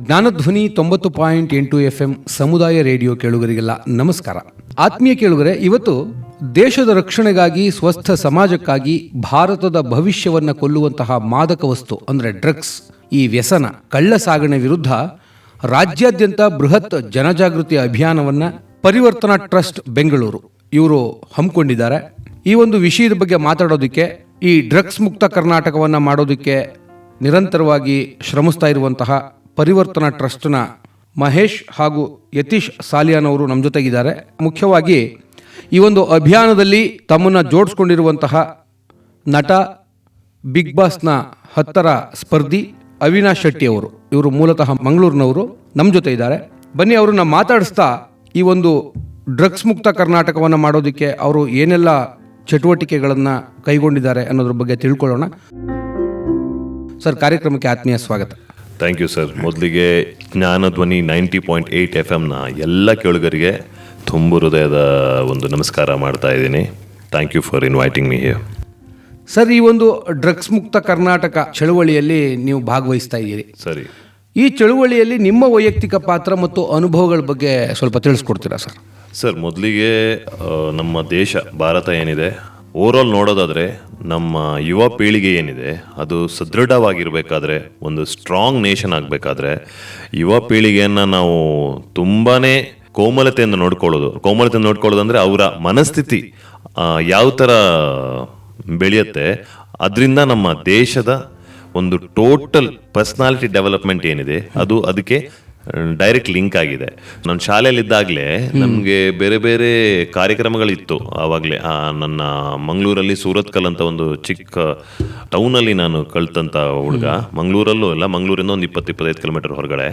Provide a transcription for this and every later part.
Jnanadhwani 90.8 FM ಸಮುದಾಯ radio ಕೇಳುಗರಿಗೆಲ್ಲ ನಮಸ್ಕಾರ. ಆತ್ಮೀಯ ಕೇಳುಗರೆ, ಇವತ್ತು ದೇಶದ ರಕ್ಷಣೆಗಾಗಿ ಸ್ವಸ್ಥ ಸಮಾಜಕ್ಕಾಗಿ ಭಾರತದ ಭವಿಷ್ಯವನ್ನು ಕೊಲ್ಲುವಂತಹ ಮಾದಕ ವಸ್ತು ಅಂದರೆ ಡ್ರಗ್ಸ್, ಈ ವ್ಯಸನ ಕಳ್ಳ ಸಾಗಣೆ ವಿರುದ್ಧ ರಾಜ್ಯಾದ್ಯಂತ ಬೃಹತ್ ಜನಜಾಗೃತಿ ಅಭಿಯಾನವನ್ನು ಪರಿವರ್ತನಾ ಟ್ರಸ್ಟ್ ಬೆಂಗಳೂರು ಇವರು ಹಮ್ಮಿಕೊಂಡಿದ್ದಾರೆ. ಈ ಒಂದು ವಿಷಯದ ಬಗ್ಗೆ ಮಾತಾಡೋದಕ್ಕೆ, ಈ ಡ್ರಗ್ಸ್ ಮುಕ್ತ ಕರ್ನಾಟಕವನ್ನು ಮಾಡೋದಕ್ಕೆ ನಿರಂತರವಾಗಿ ಶ್ರಮಿಸ್ತಾ ಇರುವಂತಹ ಪರಿವರ್ತನಾ ಟ್ರಸ್ಟ್ನ ಮಹೇಶ್ ಹಾಗೂ ಯತೀಶ್ ಸಾಲಿಯಾನ್ ಅವರು ನಮ್ಮ ಜೊತೆಗಿದ್ದಾರೆ. ಮುಖ್ಯವಾಗಿ ಈ ಒಂದು ಅಭಿಯಾನದಲ್ಲಿ ತಮ್ಮನ್ನು ಜೋಡಿಸ್ಕೊಂಡಿರುವಂತಹ ನಟ, ಬಿಗ್ ಬಾಸ್ನ 10ರ ಸ್ಪರ್ಧಿ ಅವಿನಾಶ್ ಶೆಟ್ಟಿ ಅವರು, ಇವರು ಮೂಲತಃ ಮಂಗಳೂರಿನವರು, ನಮ್ಮ ಜೊತೆ ಇದ್ದಾರೆ. ಬನ್ನಿ ಅವ್ರನ್ನ ಮಾತಾಡಿಸ್ತಾ ಈ ಒಂದು ಡ್ರಗ್ಸ್ ಮುಕ್ತ ಕರ್ನಾಟಕವನ್ನು ಮಾಡೋದಕ್ಕೆ ಅವರು ಏನೆಲ್ಲ ಚಟುವಟಿಕೆಗಳನ್ನು ಕೈಗೊಂಡಿದ್ದಾರೆ ಅನ್ನೋದ್ರ ಬಗ್ಗೆ ತಿಳ್ಕೊಳ್ಳೋಣ. ಸರ್, ಕಾರ್ಯಕ್ರಮಕ್ಕೆ ಆತ್ಮೀಯ ಸ್ವಾಗತ. Thank you sir. ಮೊದಲಿಗೆ ಜ್ಞಾನಧ್ವನಿ 90.8 FM ಎಲ್ಲ ಕೇಳುಗರಿಗೆ ತುಂಬ ಹೃದಯದ ಒಂದು ನಮಸ್ಕಾರ ಮಾಡ್ತಾ ಇದ್ದೀನಿ. Thank you for inviting me here. Sir, ಈ ಒಂದು ಡ್ರಗ್ಸ್ ಮುಕ್ತ ಕರ್ನಾಟಕ ಚಳುವಳಿಯಲ್ಲಿ ನೀವು ಭಾಗವಹಿಸ್ತಾ ಇದ್ದೀರಿ. ಸರಿ, ಈ ಚಳುವಳಿಯಲ್ಲಿ ನಿಮ್ಮ ವೈಯಕ್ತಿಕ ಪಾತ್ರ ಮತ್ತು ಅನುಭವಗಳ ಬಗ್ಗೆ ಸ್ವಲ್ಪ ತಿಳಿಸ್ಕೊಡ್ತೀರಾ ಸರ್? ಸರ್, ಮೊದಲಿಗೆ ನಮ್ಮ ದೇಶ ಭಾರತ ಏನಿದೆ, ಓವರಾಲ್ ನೋಡೋದಾದರೆ ನಮ್ಮ ಯುವ ಪೀಳಿಗೆ ಏನಿದೆ ಅದು ಸದೃಢವಾಗಿರಬೇಕಾದ್ರೆ, ಒಂದು ಸ್ಟ್ರಾಂಗ್ ನೇಷನ್ ಆಗಬೇಕಾದ್ರೆ ಯುವ ಪೀಳಿಗೆಯನ್ನು ನಾವು ತುಂಬಾ ಕೋಮಲತೆಯಿಂದ ನೋಡ್ಕೊಳ್ಳೋದು ಅಂದರೆ ಅವರ ಮನಸ್ಥಿತಿ ಯಾವ ಥರ ಬೆಳೆಯುತ್ತೆ, ಅದರಿಂದ ನಮ್ಮ ದೇಶದ ಒಂದು ಟೋಟಲ್ ಪರ್ಸ್ನಾಲಿಟಿ ಡೆವಲಪ್ಮೆಂಟ್ ಏನಿದೆ ಅದು ಅದಕ್ಕೆ ಡೈರೆಕ್ಟ್ ಲಿಂಕ್ ಆಗಿದೆ. ನಾನು ಶಾಲೆಯಲ್ಲಿದ್ದಾಗಲೇ ನಮಗೆ ಬೇರೆ ಬೇರೆ ಕಾರ್ಯಕ್ರಮಗಳಿತ್ತು. ಆವಾಗಲೇ ನನ್ನ ಮಂಗಳೂರಲ್ಲಿ ಸೂರತ್ಕಲ್ ಅಂತ ಒಂದು ಚಿಕ್ಕ ಟೌನಲ್ಲಿ ನಾನು ಕಲ್ತಂಥ ಹುಡುಗ, ಮಂಗಳೂರಲ್ಲೂ ಅಲ್ಲ, ಮಂಗಳೂರಿಂದ ಒಂದು 20-25 ಕಿಲೋಮೀಟರ್ ಹೊರಗಡೆ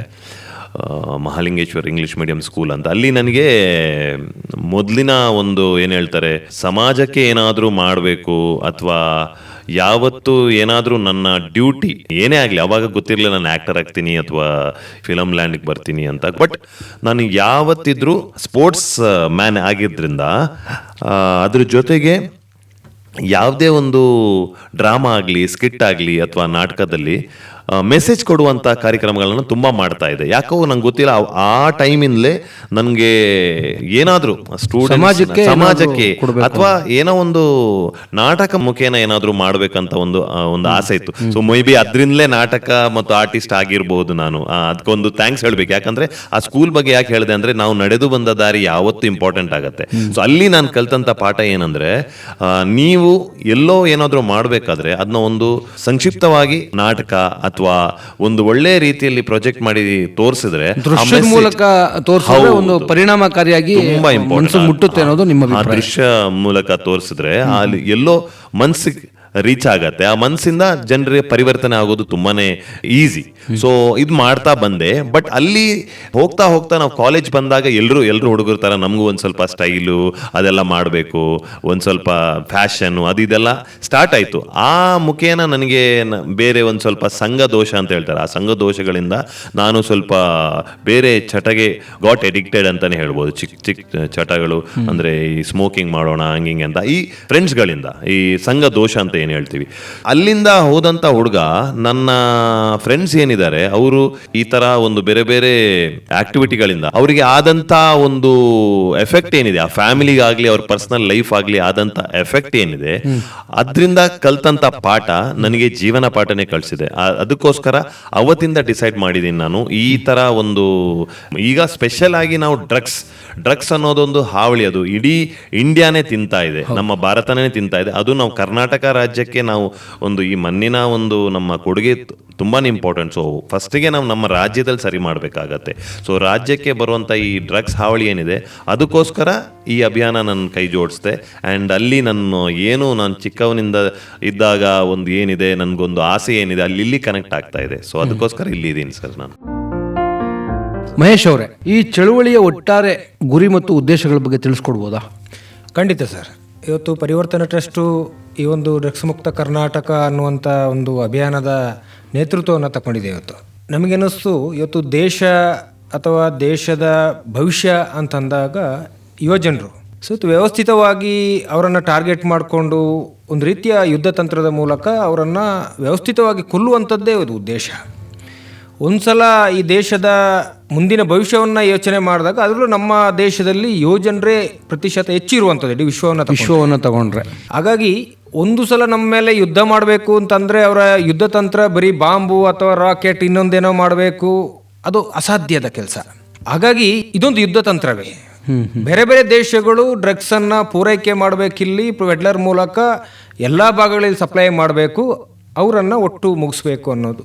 ಮಹಾಲಿಂಗೇಶ್ವರ್ ಇಂಗ್ಲೀಷ್ ಮೀಡಿಯಂ ಸ್ಕೂಲ್ ಅಂತ. ಅಲ್ಲಿ ನನಗೆ ಮೊದಲಿನ ಒಂದು ಏನು ಹೇಳ್ತಾರೆ, ಸಮಾಜಕ್ಕೆ ಏನಾದರೂ ಮಾಡಬೇಕು ಅಥವಾ ಯಾವತ್ತು ಏನಾದರೂ ನನ್ನ ಡ್ಯೂಟಿ ಏನೇ ಆಗಲಿ, ಅವಾಗ ಗೊತ್ತಿರಲಿಲ್ಲ ನಾನು ಆ್ಯಕ್ಟರ್ ಆಗ್ತೀನಿ ಅಥವಾ ಫಿಲಮ್ ಲ್ಯಾಂಡಿಗೆ ಬರ್ತೀನಿ ಅಂತ. ಬಟ್ ನಾನು ಯಾವತ್ತಿದ್ರೂ ಸ್ಪೋರ್ಟ್ಸ್ ಮ್ಯಾನ್ ಆಗಿದ್ದರಿಂದ ಅದ್ರ ಜೊತೆಗೆ ಯಾವುದೇ ಒಂದು ಡ್ರಾಮಾ ಆಗಲಿ, ಸ್ಕಿಟ್ ಆಗಲಿ ಅಥವಾ ನಾಟಕದಲ್ಲಿ ಮೆಸೇಜ್ ಕೊಡುವಂಥ ಕಾರ್ಯಕ್ರಮಗಳನ್ನು ತುಂಬ ಮಾಡ್ತಾ ಇದೆ. ಯಾಕೋ ನಂಗೆ ಗೊತ್ತಿಲ್ಲ, ಆ ಟೈಮಿಂದಲೇ ನನಗೆ ಏನಾದರೂ ಸಮಾಜಕ್ಕೆ ಅಥವಾ ಏನೋ ಒಂದು ನಾಟಕ ಮುಖೇನ ಏನಾದರೂ ಮಾಡಬೇಕಂತ ಒಂದು ಆಸೆ ಇತ್ತು. ಸೊ ಮೇ ಬಿ ಅದರಿಂದಲೇ ನಾಟಕ ಮತ್ತು ಆರ್ಟಿಸ್ಟ್ ಆಗಿರ್ಬೋದು ನಾನು. ಅದಕ್ಕೊಂದು ಥ್ಯಾಂಕ್ಸ್ ಹೇಳ್ಬೇಕು. ಯಾಕಂದರೆ ಆ ಸ್ಕೂಲ್ ಬಗ್ಗೆ ಯಾಕೆ ಹೇಳಿದೆ ಅಂದರೆ, ನಾವು ನಡೆದು ಬಂದ ದಾರಿ ಯಾವತ್ತೂ ಇಂಪಾರ್ಟೆಂಟ್ ಆಗುತ್ತೆ. ಸೊ ಅಲ್ಲಿ ನಾನು ಕಲ್ತಂಥ ಪಾಠ ಏನಂದರೆ, ನೀವು ಎಲ್ಲೋ ಏನಾದರೂ ಮಾಡಬೇಕಾದ್ರೆ ಅದನ್ನ ಒಂದು ಸಂಕ್ಷಿಪ್ತವಾಗಿ ನಾಟಕ ಅಥವಾ ಒಂದು ಒಳ್ಳೆ ರೀತಿಯಲ್ಲಿ ಪ್ರೊಜೆಕ್ಟ್ ಮಾಡಿ ತೋರಿಸಿದ್ರೆ, ದೃಶ್ಯದ ಮೂಲಕ ತೋರಿಸಿದ್ರೆ ಒಂದು ಪರಿಣಾಮಕಾರಿಯಾಗಿ ತುಂಬಾ ಇಂಪಾರ್ಟೆಂಟ್ ಮುಟ್ಟುತ್ತೆ ಅನ್ನೋದು ನಿಮ್ಮ ಅಭಿಪ್ರಾಯ. ದೃಶ್ಯ ಮೂಲಕ ತೋರಿಸಿದ್ರೆ ಅಲ್ಲಿ ಎಲ್ಲೋ ಮನಸ್ಸಿಗೆ ರೀಚ್ ಆಗತ್ತೆ. ಆ ಮನಸ್ಸಿಂದ ಜನರಿಗೆ ಪರಿವರ್ತನೆ ಆಗೋದು ತುಂಬಾನೇ ಈಸಿ. ಸೊ ಇದು ಮಾಡ್ತಾ ಬಂದೆ. ಬಟ್ ಅಲ್ಲಿ ಹೋಗ್ತಾ ಹೋಗ್ತಾ ನಾವು ಕಾಲೇಜ್ ಬಂದಾಗ ಎಲ್ಲರೂ ಹುಡುಗರ ಥರ ನಮಗೂ ಒಂದು ಸ್ವಲ್ಪ ಸ್ಟೈಲು ಅದೆಲ್ಲ ಮಾಡಬೇಕು, ಒಂದು ಸ್ವಲ್ಪ ಫ್ಯಾಷನ್ನು ಇದೆಲ್ಲ ಸ್ಟಾರ್ಟ್ ಆಯಿತು. ಆ ಮುಖೇನ ನನಗೆ ಬೇರೆ ಒಂದು ಸ್ವಲ್ಪ ಸಂಘ ದೋಷ ಅಂತ ಹೇಳ್ತಾರೆ, ಆ ಸಂಘ ದೋಷಗಳಿಂದ ನಾನು ಸ್ವಲ್ಪ ಬೇರೆ ಚಟಗೆ ಗಾಟ್ ಎಡಿಕ್ಟೆಡ್ ಅಂತಲೇ ಹೇಳ್ಬೋದು. ಚಿಕ್ಕ ಚಟಗಳು ಅಂದರೆ ಈ ಸ್ಮೋಕಿಂಗ್ ಮಾಡೋಣ ಹಂಗಿಂಗೆ ಅಂತ, ಈ ಫ್ರೆಂಡ್ಸ್ಗಳಿಂದ, ಈ ಸಂಘ ದೋಷ ಅಂತ ಏನು ಹೇಳ್ತೀವಿ. ಅಲ್ಲಿಂದ ಹೋದಂಥ ಹುಡುಗ, ನನ್ನ ಫ್ರೆಂಡ್ಸ್ ಏನಿದ್ದಾರೆ ಅವರು ಈ ತರ ಒಂದು ಬೇರೆ ಬೇರೆ ಆಕ್ಟಿವಿಟಿಗಳಿಂದ ಅವರಿಗೆ ಆದಂತ ಒಂದು ಎಫೆಕ್ಟ್ ಏನಿದೆ, ಆ ಫ್ಯಾಮಿಲಿಗಾಗ್ಲಿ ಅವ್ರ ಪರ್ಸನಲ್ ಲೈಫ್ ಆಗಲಿ ಆದಂತ ಎಫೆಕ್ಟ್ ಏನಿದೆ, ಅದರಿಂದ ಕಲ್ತಂತ ಪಾಠ ನನಗೆ ಜೀವನ ಪಾಠನೇ ಕಳಿಸಿದೆ. ಅದಕ್ಕೋಸ್ಕರ ಅವತ್ತಿಂದ ಡಿಸೈಡ್ ಮಾಡಿದ್ದೀನಿ ನಾನು, ಈ ತರ ಒಂದು ಈಗ ಸ್ಪೆಷಲ್ ಆಗಿ ನಾವು ಡ್ರಗ್ಸ್ ಅನ್ನೋದೊಂದು ಹಾವಳಿ, ಅದು ಇಡೀ ಇಂಡಿಯಾನೇ ತಿಂತಾ ಇದೆ, ನಮ್ಮ ಭಾರತನೇ ತಿಂತಾ ಇದೆ. ಅದು ನಾವು ಕರ್ನಾಟಕ ರಾಜ್ಯಕ್ಕೆ ನಾವು ಒಂದು ಈ ಮಣ್ಣಿನ ಒಂದು ನಮ್ಮ ಕೊಡುಗೆ ತುಂಬಾನೇ ಇಂಪಾರ್ಟೆಂಟ್. ಸೊ ಫಸ್ಟಿಗೆ ನಾವು ನಮ್ಮ ರಾಜ್ಯದಲ್ಲಿ ಸರಿ ಮಾಡಬೇಕಾಗತ್ತೆ. ಸೊ ರಾಜ್ಯಕ್ಕೆ ಬರುವಂಥ ಈ ಡ್ರಗ್ಸ್ ಹಾವಳಿ ಏನಿದೆ, ಅದಕ್ಕೋಸ್ಕರ ಈ ಅಭಿಯಾನ ನನ್ನ ಕೈ ಜೋಡಿಸ್ದೆ. ಆ್ಯಂಡ್ ಅಲ್ಲಿ ನಾನು ಚಿಕ್ಕವನಿಂದ ಇದ್ದಾಗ ಒಂದು ಏನಿದೆ, ನನಗೊಂದು ಆಸೆ ಏನಿದೆ, ಅಲ್ಲಿ ಕನೆಕ್ಟ್ ಆಗ್ತಾ ಇದೆ. ಸೊ ಅದಕ್ಕೋಸ್ಕರ ಇಲ್ಲಿ ಇದ್ದೀನಿ ಸರ್ ನಾನು. ಮಹೇಶ್ ಅವರೇ, ಈ ಚಳುವಳಿಯ ಒಟ್ಟಾರೆ ಗುರಿ ಮತ್ತು ಉದ್ದೇಶಗಳ ಬಗ್ಗೆ ತಿಳಿಸ್ಕೊಡ್ಬೋದಾ? ಖಂಡಿತ ಸರ್. ಇವತ್ತು ಪರಿವರ್ತನಾ ಟ್ರಸ್ಟು ಈ ಒಂದು ಡ್ರಗ್ಸ್ ಮುಕ್ತ ಕರ್ನಾಟಕ ಅನ್ನುವಂಥ ಒಂದು ಅಭಿಯಾನದ ನೇತೃತ್ವವನ್ನು ತಗೊಂಡಿದೆ. ಇವತ್ತು ನಮಗನ್ನಿಸ್ತು, ಇವತ್ತು ದೇಶ ಅಥವಾ ದೇಶದ ಭವಿಷ್ಯ ಅಂತಂದಾಗ ಯುವಜನರು ವ್ಯವಸ್ಥಿತವಾಗಿ ಅವರನ್ನು ಟಾರ್ಗೆಟ್ ಮಾಡಿಕೊಂಡು ಒಂದು ರೀತಿಯ ಯುದ್ಧ ತಂತ್ರದ ಮೂಲಕ ಅವರನ್ನು ವ್ಯವಸ್ಥಿತವಾಗಿ ಕೊಲ್ಲುವಂಥದ್ದೇ ಇದು ಉದ್ದೇಶ. ಒಂದ್ಸಲ ಈ ದೇಶದ ಮುಂದಿನ ಭವಿಷ್ಯವನ್ನು ಯೋಚನೆ ಮಾಡಿದಾಗ ಅದರಲ್ಲೂ ನಮ್ಮ ದೇಶದಲ್ಲಿ ಯುವಜನರೇ ಪ್ರತಿಶತ ಹೆಚ್ಚಿರುವಂಥದ್ದು ಇಡೀ ವಿಶ್ವವನ್ನು ತಗೊಂಡ್ರೆ. ಹಾಗಾಗಿ ಒಂದು ಸಲ ನಮ್ಮ ಮೇಲೆ ಯುದ್ಧ ಮಾಡಬೇಕು ಅಂತಂದರೆ ಅವರ ಯುದ್ಧ ತಂತ್ರ ಬರೀ ಬಾಂಬು ಅಥವಾ ರಾಕೆಟ್ ಇನ್ನೊಂದೇನೋ ಮಾಡಬೇಕು, ಅದು ಅಸಾಧ್ಯದ ಕೆಲಸ. ಹಾಗಾಗಿ ಇದೊಂದು ಯುದ್ಧ ತಂತ್ರವೇ. ಬೇರೆ ಬೇರೆ ದೇಶಗಳು ಡ್ರಗ್ಸನ್ನು ಪೂರೈಕೆ ಮಾಡಬೇಕಿಲ್ಲಿ ಪೆಡ್ಲರ್ ಮೂಲಕ ಎಲ್ಲ ಭಾಗಗಳಲ್ಲಿ ಸಪ್ಲೈ ಮಾಡಬೇಕು, ಅವರನ್ನು ಒಟ್ಟು ಮುಗಿಸ್ಬೇಕು ಅನ್ನೋದು.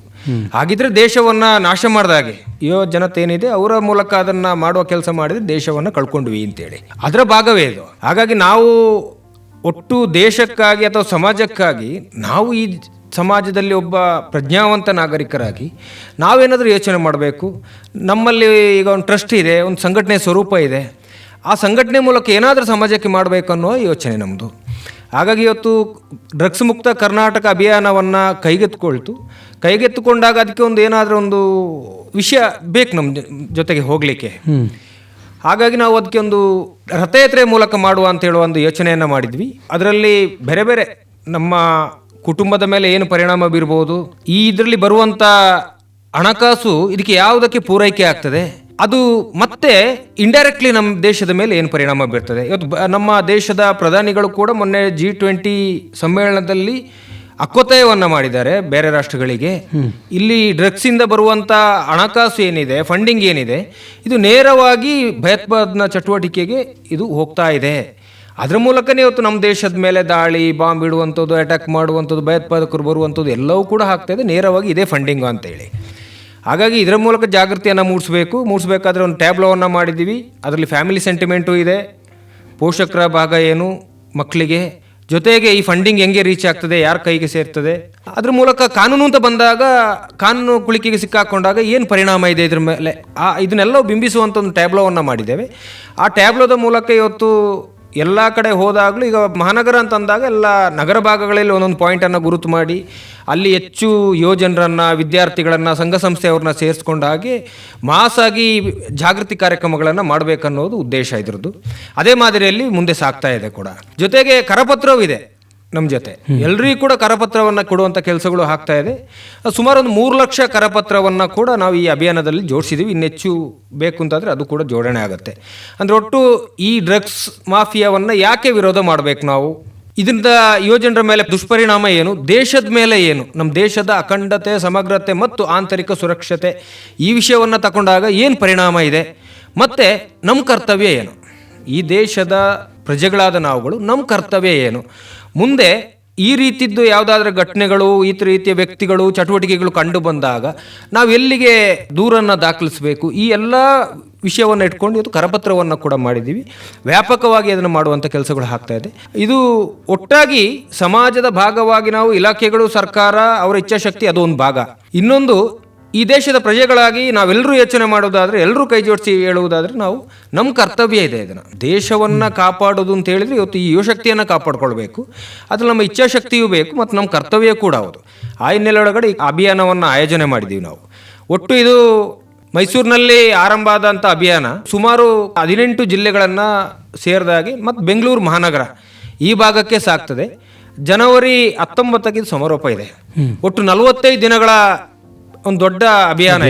ಹಾಗಿದ್ರೆ ದೇಶವನ್ನು ನಾಶ ಮಾಡಿದಾಗೆ ಜನತೆ ಏನಿದೆ ಅವರ ಮೂಲಕ ಅದನ್ನು ಮಾಡುವ ಕೆಲಸ ಮಾಡಿದರೆ ದೇಶವನ್ನು ಕಳ್ಕೊಂಡ್ವಿ ಅಂತೇಳಿ ಅದರ ಭಾಗವೇ ಇದು. ಹಾಗಾಗಿ ನಾವು ಒಟ್ಟು ದೇಶಕ್ಕಾಗಿ ಅಥವಾ ಸಮಾಜಕ್ಕಾಗಿ ನಾವು ಈ ಸಮಾಜದಲ್ಲಿ ಒಬ್ಬ ಪ್ರಜ್ಞಾವಂತ ನಾಗರಿಕರಾಗಿ ನಾವೇನಾದರೂ ಯೋಚನೆ ಮಾಡಬೇಕು. ನಮ್ಮಲ್ಲಿ ಈಗ ಒಂದು ಟ್ರಸ್ಟ್ ಇದೆ, ಒಂದು ಸಂಘಟನೆ ಸ್ವರೂಪ ಇದೆ, ಆ ಸಂಘಟನೆ ಮೂಲಕ ಏನಾದರೂ ಸಮಾಜಕ್ಕೆ ಮಾಡಬೇಕು ಅನ್ನೋ ಯೋಚನೆ ನಮ್ಮದು. ಹಾಗಾಗಿ ಇವತ್ತು ಡ್ರಗ್ಸ್ ಮುಕ್ತ ಕರ್ನಾಟಕ ಅಭಿಯಾನವನ್ನು ಕೈಗೆತ್ತಿಕೊಂಡಾಗ ಅದಕ್ಕೆ ಒಂದು ಏನಾದರೂ ಒಂದು ವಿಷಯ ಬೇಕು ನಮ್ಮ ಜೊತೆಗೆ ಹೋಗಲಿಕ್ಕೆ. ಹಾಗಾಗಿ ನಾವು ಅದಕ್ಕೆ ಒಂದು ರಥಯಾತ್ರೆ ಮೂಲಕ ಮಾಡುವ ಅಂತ ಹೇಳುವ ಒಂದು ಯೋಚನೆಯನ್ನು ಮಾಡಿದ್ವಿ. ಅದರಲ್ಲಿ ಬೇರೆ ಬೇರೆ ನಮ್ಮ ಕುಟುಂಬದ ಮೇಲೆ ಏನು ಪರಿಣಾಮ ಬೀರ್ಬೋದು, ಈ ಇದರಲ್ಲಿ ಬರುವಂಥ ಹಣಕಾಸು ಇದಕ್ಕೆ ಯಾವುದಕ್ಕೆ ಪೂರೈಕೆ ಆಗ್ತದೆ, ಅದು ಮತ್ತೆ ಇಂಡೈರೆಕ್ಟ್ಲಿ ನಮ್ಮ ದೇಶದ ಮೇಲೆ ಏನು ಪರಿಣಾಮ ಬೀರ್ತದೆ. ಇವತ್ತು ನಮ್ಮ ದೇಶದ ಪ್ರಧಾನಿಗಳು ಕೂಡ ಮೊನ್ನೆ G20 ಸಮ್ಮೇಳನದಲ್ಲಿ ಅಕ್ಕೊತ್ತಾಯವನ್ನು ಮಾಡಿದ್ದಾರೆ ಬೇರೆ ರಾಷ್ಟ್ರಗಳಿಗೆ. ಇಲ್ಲಿ ಡ್ರಗ್ಸಿಂದ ಬರುವಂಥ ಹಣಕಾಸು ಏನಿದೆ, ಫಂಡಿಂಗ್ ಏನಿದೆ, ಇದು ನೇರವಾಗಿ ಭಯೋತ್ಪಾದನಾ ಚಟುವಟಿಕೆಗೆ ಇದು ಹೋಗ್ತಾ ಇದೆ. ಅದರ ಮೂಲಕನೇ ಇವತ್ತು ನಮ್ಮ ದೇಶದ ಮೇಲೆ ದಾಳಿ, ಬಾಂಬ್ ಇಡುವಂಥದ್ದು, ಅಟ್ಯಾಕ್ ಮಾಡುವಂಥದ್ದು, ಭಯೋತ್ಪಾದಕರು ಬರುವಂಥದ್ದು ಎಲ್ಲವೂ ಕೂಡ ಆಗ್ತಾ ಇದೆ, ನೇರವಾಗಿ ಇದೇ ಫಂಡಿಂಗು ಅಂತೇಳಿ. ಹಾಗಾಗಿ ಇದರ ಮೂಲಕ ಜಾಗೃತಿಯನ್ನು ಮೂಡಿಸಬೇಕಾದ್ರೆ ಒಂದು ಟ್ಯಾಬ್ಲೋವನ್ನು ಮಾಡಿದ್ದೀವಿ. ಅದರಲ್ಲಿ ಫ್ಯಾಮಿಲಿ ಸೆಂಟಿಮೆಂಟು ಇದೆ, ಪೋಷಕರ ಭಾಗ ಏನು ಮಕ್ಕಳಿಗೆ, ಜೊತೆಗೆ ಈ ಫಂಡಿಂಗ್ ಹೆಂಗೆ ರೀಚ್ ಆಗ್ತದೆ, ಯಾರ ಕೈಗೆ ಸೇರ್ತದೆ, ಅದ್ರ ಮೂಲಕ ಕಾನೂನು ಅಂತ ಬಂದಾಗ ಕಾನೂನು ಕುಳಿಕೆಗೆ ಸಿಕ್ಕಾಕೊಂಡಾಗ ಏನು ಪರಿಣಾಮ ಇದೆ ಇದ್ರ ಮೇಲೆ, ಇದನ್ನೆಲ್ಲ ಬಿಂಬಿಸುವಂಥ ಒಂದು ಟ್ಯಾಬ್ಲೋವನ್ನು ಮಾಡಿದ್ದೇವೆ. ಆ ಟ್ಯಾಬ್ಲೋದ ಮೂಲಕ ಇವತ್ತು ಎಲ್ಲ ಕಡೆ ಹೋದಾಗಲೂ ಈಗ ಮಹಾನಗರ ಅಂತ ಅಂದಾಗ ಎಲ್ಲ ನಗರ ಭಾಗಗಳಲ್ಲಿ ಒಂದೊಂದು ಪಾಯಿಂಟನ್ನು ಗುರುತು ಮಾಡಿ ಅಲ್ಲಿ ಹೆಚ್ಚು ಯುವಜನರನ್ನು, ವಿದ್ಯಾರ್ಥಿಗಳನ್ನು, ಸಂಘ ಸಂಸ್ಥೆಯವ್ರನ್ನ ಸೇರಿಸ್ಕೊಂಡ ಹಾಗೆ ಮಾಸಾಗಿ ಜಾಗೃತಿ ಕಾರ್ಯಕ್ರಮಗಳನ್ನು ಮಾಡಬೇಕನ್ನೋದು ಉದ್ದೇಶ ಇದ್ರದ್ದು. ಅದೇ ಮಾದರಿಯಲ್ಲಿ ಮುಂದೆ ಸಾಗ್ತಾ ಇದೆ ಕೂಡ. ಜೊತೆಗೆ ಕರಪತ್ರವೂ ಇದೆ ನಮ್ಮ ಜೊತೆ, ಎಲ್ರಿಗೂ ಕೂಡ ಕರಪತ್ರವನ್ನು ಕೊಡುವಂಥ ಕೆಲಸಗಳು ಆಗ್ತಾ ಇದೆ. ಸುಮಾರು ಒಂದು 3 ಲಕ್ಷ ಕರಪತ್ರವನ್ನು ಕೂಡ ನಾವು ಈ ಅಭಿಯಾನದಲ್ಲಿ ಜೋಡಿಸಿದ್ದೀವಿ. ಇನ್ನೆಚ್ಚು ಬೇಕು ಅಂತಾದರೆ ಅದು ಕೂಡ ಜೋಡಣೆ ಆಗುತ್ತೆ. ಅಂದರೆ ಒಟ್ಟು ಈ ಡ್ರಗ್ಸ್ ಮಾಫಿಯಾವನ್ನು ಯಾಕೆ ವಿರೋಧ ಮಾಡಬೇಕು ನಾವು, ಇದರಿಂದ ಯುವಜನರ ಮೇಲೆ ದುಷ್ಪರಿಣಾಮ ಏನು, ದೇಶದ ಮೇಲೆ ಏನು, ನಮ್ಮ ದೇಶದ ಅಖಂಡತೆ, ಸಮಗ್ರತೆ ಮತ್ತು ಆಂತರಿಕ ಸುರಕ್ಷತೆ, ಈ ವಿಷಯವನ್ನು ತಗೊಂಡಾಗ ಏನು ಪರಿಣಾಮ ಇದೆ, ಮತ್ತು ನಮ್ಮ ಕರ್ತವ್ಯ ಏನು, ಈ ದೇಶದ ಪ್ರಜೆಗಳಾದ ನಾವುಗಳು ನಮ್ಮ ಕರ್ತವ್ಯ ಏನು, ಮುಂದೆ ಈ ರೀತಿದ್ದು ಯಾವುದಾದ್ರೂ ಘಟನೆಗಳು, ಈ ರೀತಿಯ ವ್ಯಕ್ತಿಗಳು, ಚಟುವಟಿಕೆಗಳು ಕಂಡು ಬಂದಾಗ ನಾವು ಎಲ್ಲಿಗೆ ದೂರನ್ನು ದಾಖಲಿಸಬೇಕು, ಈ ಎಲ್ಲ ವಿಷಯವನ್ನು ಇಟ್ಕೊಂಡು ಇವತ್ತು ಕರಪತ್ರವನ್ನು ಕೂಡ ಮಾಡಿದ್ದೀವಿ. ವ್ಯಾಪಕವಾಗಿ ಅದನ್ನು ಮಾಡುವಂಥ ಕೆಲಸಗಳು ಆಗ್ತಾ ಇದೆ. ಇದು ಒಟ್ಟಾಗಿ ಸಮಾಜದ ಭಾಗವಾಗಿ ನಾವು ಇಲಾಖೆಗಳು, ಸರ್ಕಾರ, ಅವರ ಇಚ್ಛಾಶಕ್ತಿ ಅದು ಒಂದು ಭಾಗ. ಇನ್ನೊಂದು ಈ ದೇಶದ ಪ್ರಜೆಗಳಾಗಿ ನಾವೆಲ್ಲರೂ ಯೋಚನೆ ಮಾಡೋದಾದರೆ, ಎಲ್ಲರೂ ಕೈ ಜೋಡಿಸಿ ಹೇಳುವುದಾದರೆ ನಾವು ನಮ್ಮ ಕರ್ತವ್ಯ ಇದೆ. ಇದನ್ನು ದೇಶವನ್ನು ಕಾಪಾಡೋದು ಅಂತ ಹೇಳಿದರೆ ಇವತ್ತು ಈ ಯುವಶಕ್ತಿಯನ್ನು ಕಾಪಾಡ್ಕೊಳ್ಬೇಕು, ಅದು ನಮ್ಮ ಇಚ್ಛಾಶಕ್ತಿಯೂ ಬೇಕು ಮತ್ತು ನಮ್ಮ ಕರ್ತವ್ಯ ಕೂಡ ಹೌದು. ಆ ಹಿನ್ನೆಲೆಯೊಳಗಡೆ ಈ ಅಭಿಯಾನವನ್ನು ಆಯೋಜನೆ ಮಾಡಿದ್ದೀವಿ ನಾವು. ಒಟ್ಟು ಇದು ಮೈಸೂರಿನಲ್ಲಿ ಆರಂಭ ಆದಂಥ ಅಭಿಯಾನ ಸುಮಾರು 18 ಜಿಲ್ಲೆಗಳನ್ನು ಸೇರಿದಾಗಿ ಮತ್ತು ಬೆಂಗಳೂರು ಮಹಾನಗರ ಈ ಭಾಗಕ್ಕೆ ಸಾಗ್ತದೆ. ಜನವರಿ 19ಕ್ಕೆ ಸಮಾರೋಪ ಇದೆ. ಒಟ್ಟು 45 ದಿನಗಳ ಒಂದು ದೊಡ್ಡ ಅಭಿಯಾನ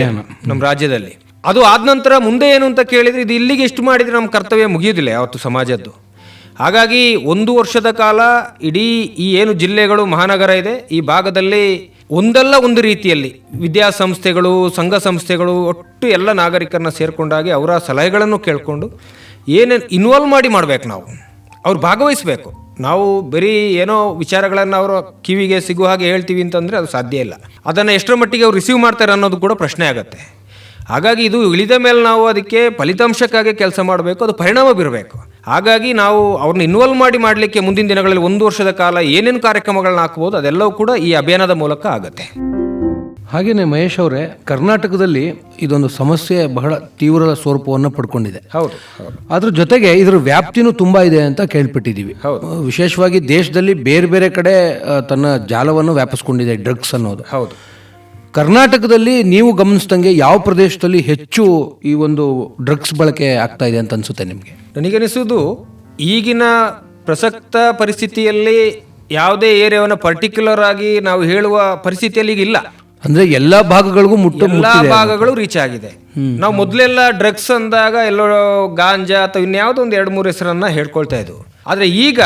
ನಮ್ಮ ರಾಜ್ಯದಲ್ಲಿ. ಅದು ಆದ ನಂತರ ಮುಂದೆ ಏನು ಅಂತ ಕೇಳಿದರೆ, ಇದು ಇಲ್ಲಿಗೆ ಎಷ್ಟು ಮಾಡಿದರೆ ನಮ್ಮ ಕರ್ತವ್ಯ ಮುಗಿಯೋದಿಲ್ಲ ಯಾವತ್ತು ಸಮಾಜದ್ದು. ಹಾಗಾಗಿ 1 ವರ್ಷದ ಕಾಲ ಇಡೀ ಈ ಏನು ಜಿಲ್ಲೆಗಳು, ಮಹಾನಗರ ಇದೆ, ಈ ಭಾಗದಲ್ಲಿ ಒಂದಲ್ಲ ಒಂದು ರೀತಿಯಲ್ಲಿ ವಿದ್ಯಾಸಂಸ್ಥೆಗಳು, ಸಂಘ ಸಂಸ್ಥೆಗಳು, ಒಟ್ಟು ಎಲ್ಲ ನಾಗರಿಕರನ್ನ ಸೇರ್ಕೊಂಡಾಗಿ ಅವರ ಸಲಹೆಗಳನ್ನು ಕೇಳಿಕೊಂಡು ಏನೇನು ಇನ್ವಾಲ್ವ್ ಮಾಡಿ ಮಾಡಬೇಕು, ನಾವು ಅವ್ರು ಭಾಗವಹಿಸಬೇಕು. ನಾವು ಬರೀ ಏನೋ ವಿಚಾರಗಳನ್ನು ಅವರ ಕಿವಿಗೆ ಸಿಗುವ ಹಾಗೆ ಹೇಳ್ತೀವಿ ಅಂತಂದರೆ ಅದು ಸಾಧ್ಯ ಇಲ್ಲ. ಅದನ್ನು ಎಷ್ಟರ ಮಟ್ಟಿಗೆ ಅವ್ರು ರಿಸೀವ್ ಮಾಡ್ತಾರೆ ಅನ್ನೋದು ಕೂಡ ಪ್ರಶ್ನೆ ಆಗುತ್ತೆ. ಹಾಗಾಗಿ ಇದು ಇಳಿದ ಮೇಲೆ ನಾವು ಅದಕ್ಕೆ ಫಲಿತಾಂಶಕ್ಕಾಗಿ ಕೆಲಸ ಮಾಡಬೇಕು, ಅದು ಪರಿಣಾಮ ಬೀರಬೇಕು. ಹಾಗಾಗಿ ನಾವು ಅವ್ರನ್ನ ಇನ್ವಾಲ್ವ್ ಮಾಡಲಿಕ್ಕೆ ಮುಂದಿನ ದಿನಗಳಲ್ಲಿ 1 ವರ್ಷದ ಕಾಲ ಏನೇನು ಕಾರ್ಯಕ್ರಮಗಳನ್ನ ಹಾಕ್ಬೋದು ಅದೆಲ್ಲವೂ ಕೂಡ ಈ ಅಭಿಯಾನದ ಮೂಲಕ ಆಗುತ್ತೆ. ಹಾಗೆಯೇ ಮಹೇಶ್ ಅವರೇ, ಕರ್ನಾಟಕದಲ್ಲಿ ಇದೊಂದು ಸಮಸ್ಯೆ ಬಹಳ ತೀವ್ರ ಸ್ವರೂಪವನ್ನು ಪಡ್ಕೊಂಡಿದೆ. ಹೌದು. ಅದ್ರ ಜೊತೆಗೆ ಇದರ ವ್ಯಾಪ್ತಿನೂ ತುಂಬಾ ಇದೆ ಅಂತ ಕೇಳ್ಪಟ್ಟಿದ್ದೀವಿ. ವಿಶೇಷವಾಗಿ ದೇಶದಲ್ಲಿ ಬೇರೆ ಬೇರೆ ಕಡೆ ತನ್ನ ಜಾಲವನ್ನು ವ್ಯಾಪಿಸ್ಕೊಂಡಿದೆ ಡ್ರಗ್ಸ್ ಅನ್ನೋದು. ಹೌದು. ಕರ್ನಾಟಕದಲ್ಲಿ ನೀವು ಗಮನಿಸಿದಂಗೆ ಯಾವ ಪ್ರದೇಶದಲ್ಲಿ ಹೆಚ್ಚು ಈ ಒಂದು ಡ್ರಗ್ಸ್ ಬಳಕೆ ಆಗ್ತಾ ಇದೆ ಅಂತ ಅನ್ಸುತ್ತೆ ನಿಮಗೆ? ನನಗನಿಸುವುದು ಈಗಿನ ಪ್ರಸಕ್ತ ಪರಿಸ್ಥಿತಿಯಲ್ಲಿ ಯಾವುದೇ ಏರಿಯಾವನ್ನು ಪರ್ಟಿಕ್ಯುಲರ್ ಆಗಿ ನಾವು ಹೇಳುವ ಪರಿಸ್ಥಿತಿಯಲ್ಲಿ ಈಗ ಇಲ್ಲ. ಅಂದ್ರೆ ಎಲ್ಲಾ ಭಾಗಗಳಿಗೂ ಎಲ್ಲಾ ಭಾಗಗಳು ರೀಚ್ ಆಗಿದೆ. ನಾವು ಮೊದಲೆಲ್ಲ ಡ್ರಗ್ಸ್ ಅಂದಾಗ ಎಲ್ಲೋ ಗಾಂಜಾ ಅಥವಾ ಇನ್ಯಾವುದೋ ಒಂದು 2-3 ಹೆಸರನ್ನ ಹೇಳ್ಕೊಳ್ತಾ ಇದ್ವು. ಆದರೆ ಈಗ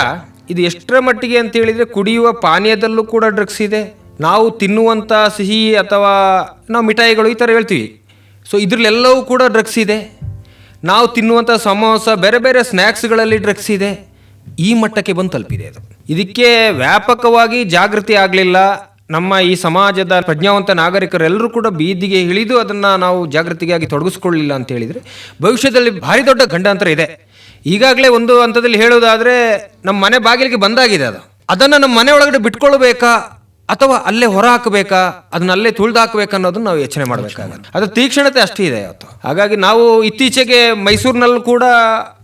ಇದು ಎಷ್ಟರ ಮಟ್ಟಿಗೆ ಅಂತ ಹೇಳಿದ್ರೆ ಕುಡಿಯುವ ಪಾನೀಯದಲ್ಲೂ ಕೂಡ ಡ್ರಗ್ಸ್ ಇದೆ. ನಾವು ತಿನ್ನುವಂಥ ಸಿಹಿ ಅಥವಾ ನಾವು ಮಿಠಾಯಿಗಳು ಈ ಥರ ಹೇಳ್ತೀವಿ, ಸೊ ಇದ್ರಲ್ಲೆಲ್ಲವೂ ಕೂಡ ಡ್ರಗ್ಸ್ ಇದೆ. ನಾವು ತಿನ್ನುವಂಥ ಸಮೋಸ, ಬೇರೆ ಬೇರೆ ಸ್ನ್ಯಾಕ್ಸ್ಗಳಲ್ಲಿ ಡ್ರಗ್ಸ್ ಇದೆ. ಈ ಮಟ್ಟಕ್ಕೆ ಬಂದು ತಲುಪಿದೆ ಅದು. ಇದಕ್ಕೆ ವ್ಯಾಪಕವಾಗಿ ಜಾಗೃತಿ ಆಗಲಿಲ್ಲ. ನಮ್ಮ ಈ ಸಮಾಜದ ಪ್ರಜ್ಞಾವಂತ ನಾಗರಿಕರೆಲ್ಲರೂ ಕೂಡ ಬೀದಿಗೆ ಇಳಿದು ಅದನ್ನು ನಾವು ಜಾಗೃತಿಗಾಗಿ ತೊಡಗಿಸ್ಕೊಳ್ಳಿಲ್ಲ ಅಂತ ಹೇಳಿದರೆ ಭವಿಷ್ಯದಲ್ಲಿ ಭಾರಿ ದೊಡ್ಡ ಗಂಡಾಂತರ ಇದೆ. ಈಗಾಗಲೇ ಒಂದು ಹಂತದಲ್ಲಿ ಹೇಳೋದಾದರೆ ನಮ್ಮ ಮನೆ ಬಾಗಿಲಿಗೆ ಬಂದಾಗಿದೆ. ಅದನ್ನು ನಮ್ಮ ಮನೆ ಒಳಗಡೆ ಬಿಟ್ಕೊಳ್ಬೇಕಾ ಅಥವಾ ಅಲ್ಲೇ ಹೊರ ಹಾಕಬೇಕಾ, ಅದನ್ನ ಅಲ್ಲೇ ತುಳಿದು ಹಾಕಬೇಕಾ ಅನ್ನೋದನ್ನ ನಾವು ಯೋಚನೆ ಮಾಡಬೇಕಾಗುತ್ತೆ. ಅದರ ತೀಕ್ಷ್ಣತೆ ಅಷ್ಟೇ ಇದೆ ಇವತ್ತು. ಹಾಗಾಗಿ ನಾವು ಇತ್ತೀಚೆಗೆ ಮೈಸೂರಿನಲ್ಲೂ ಕೂಡ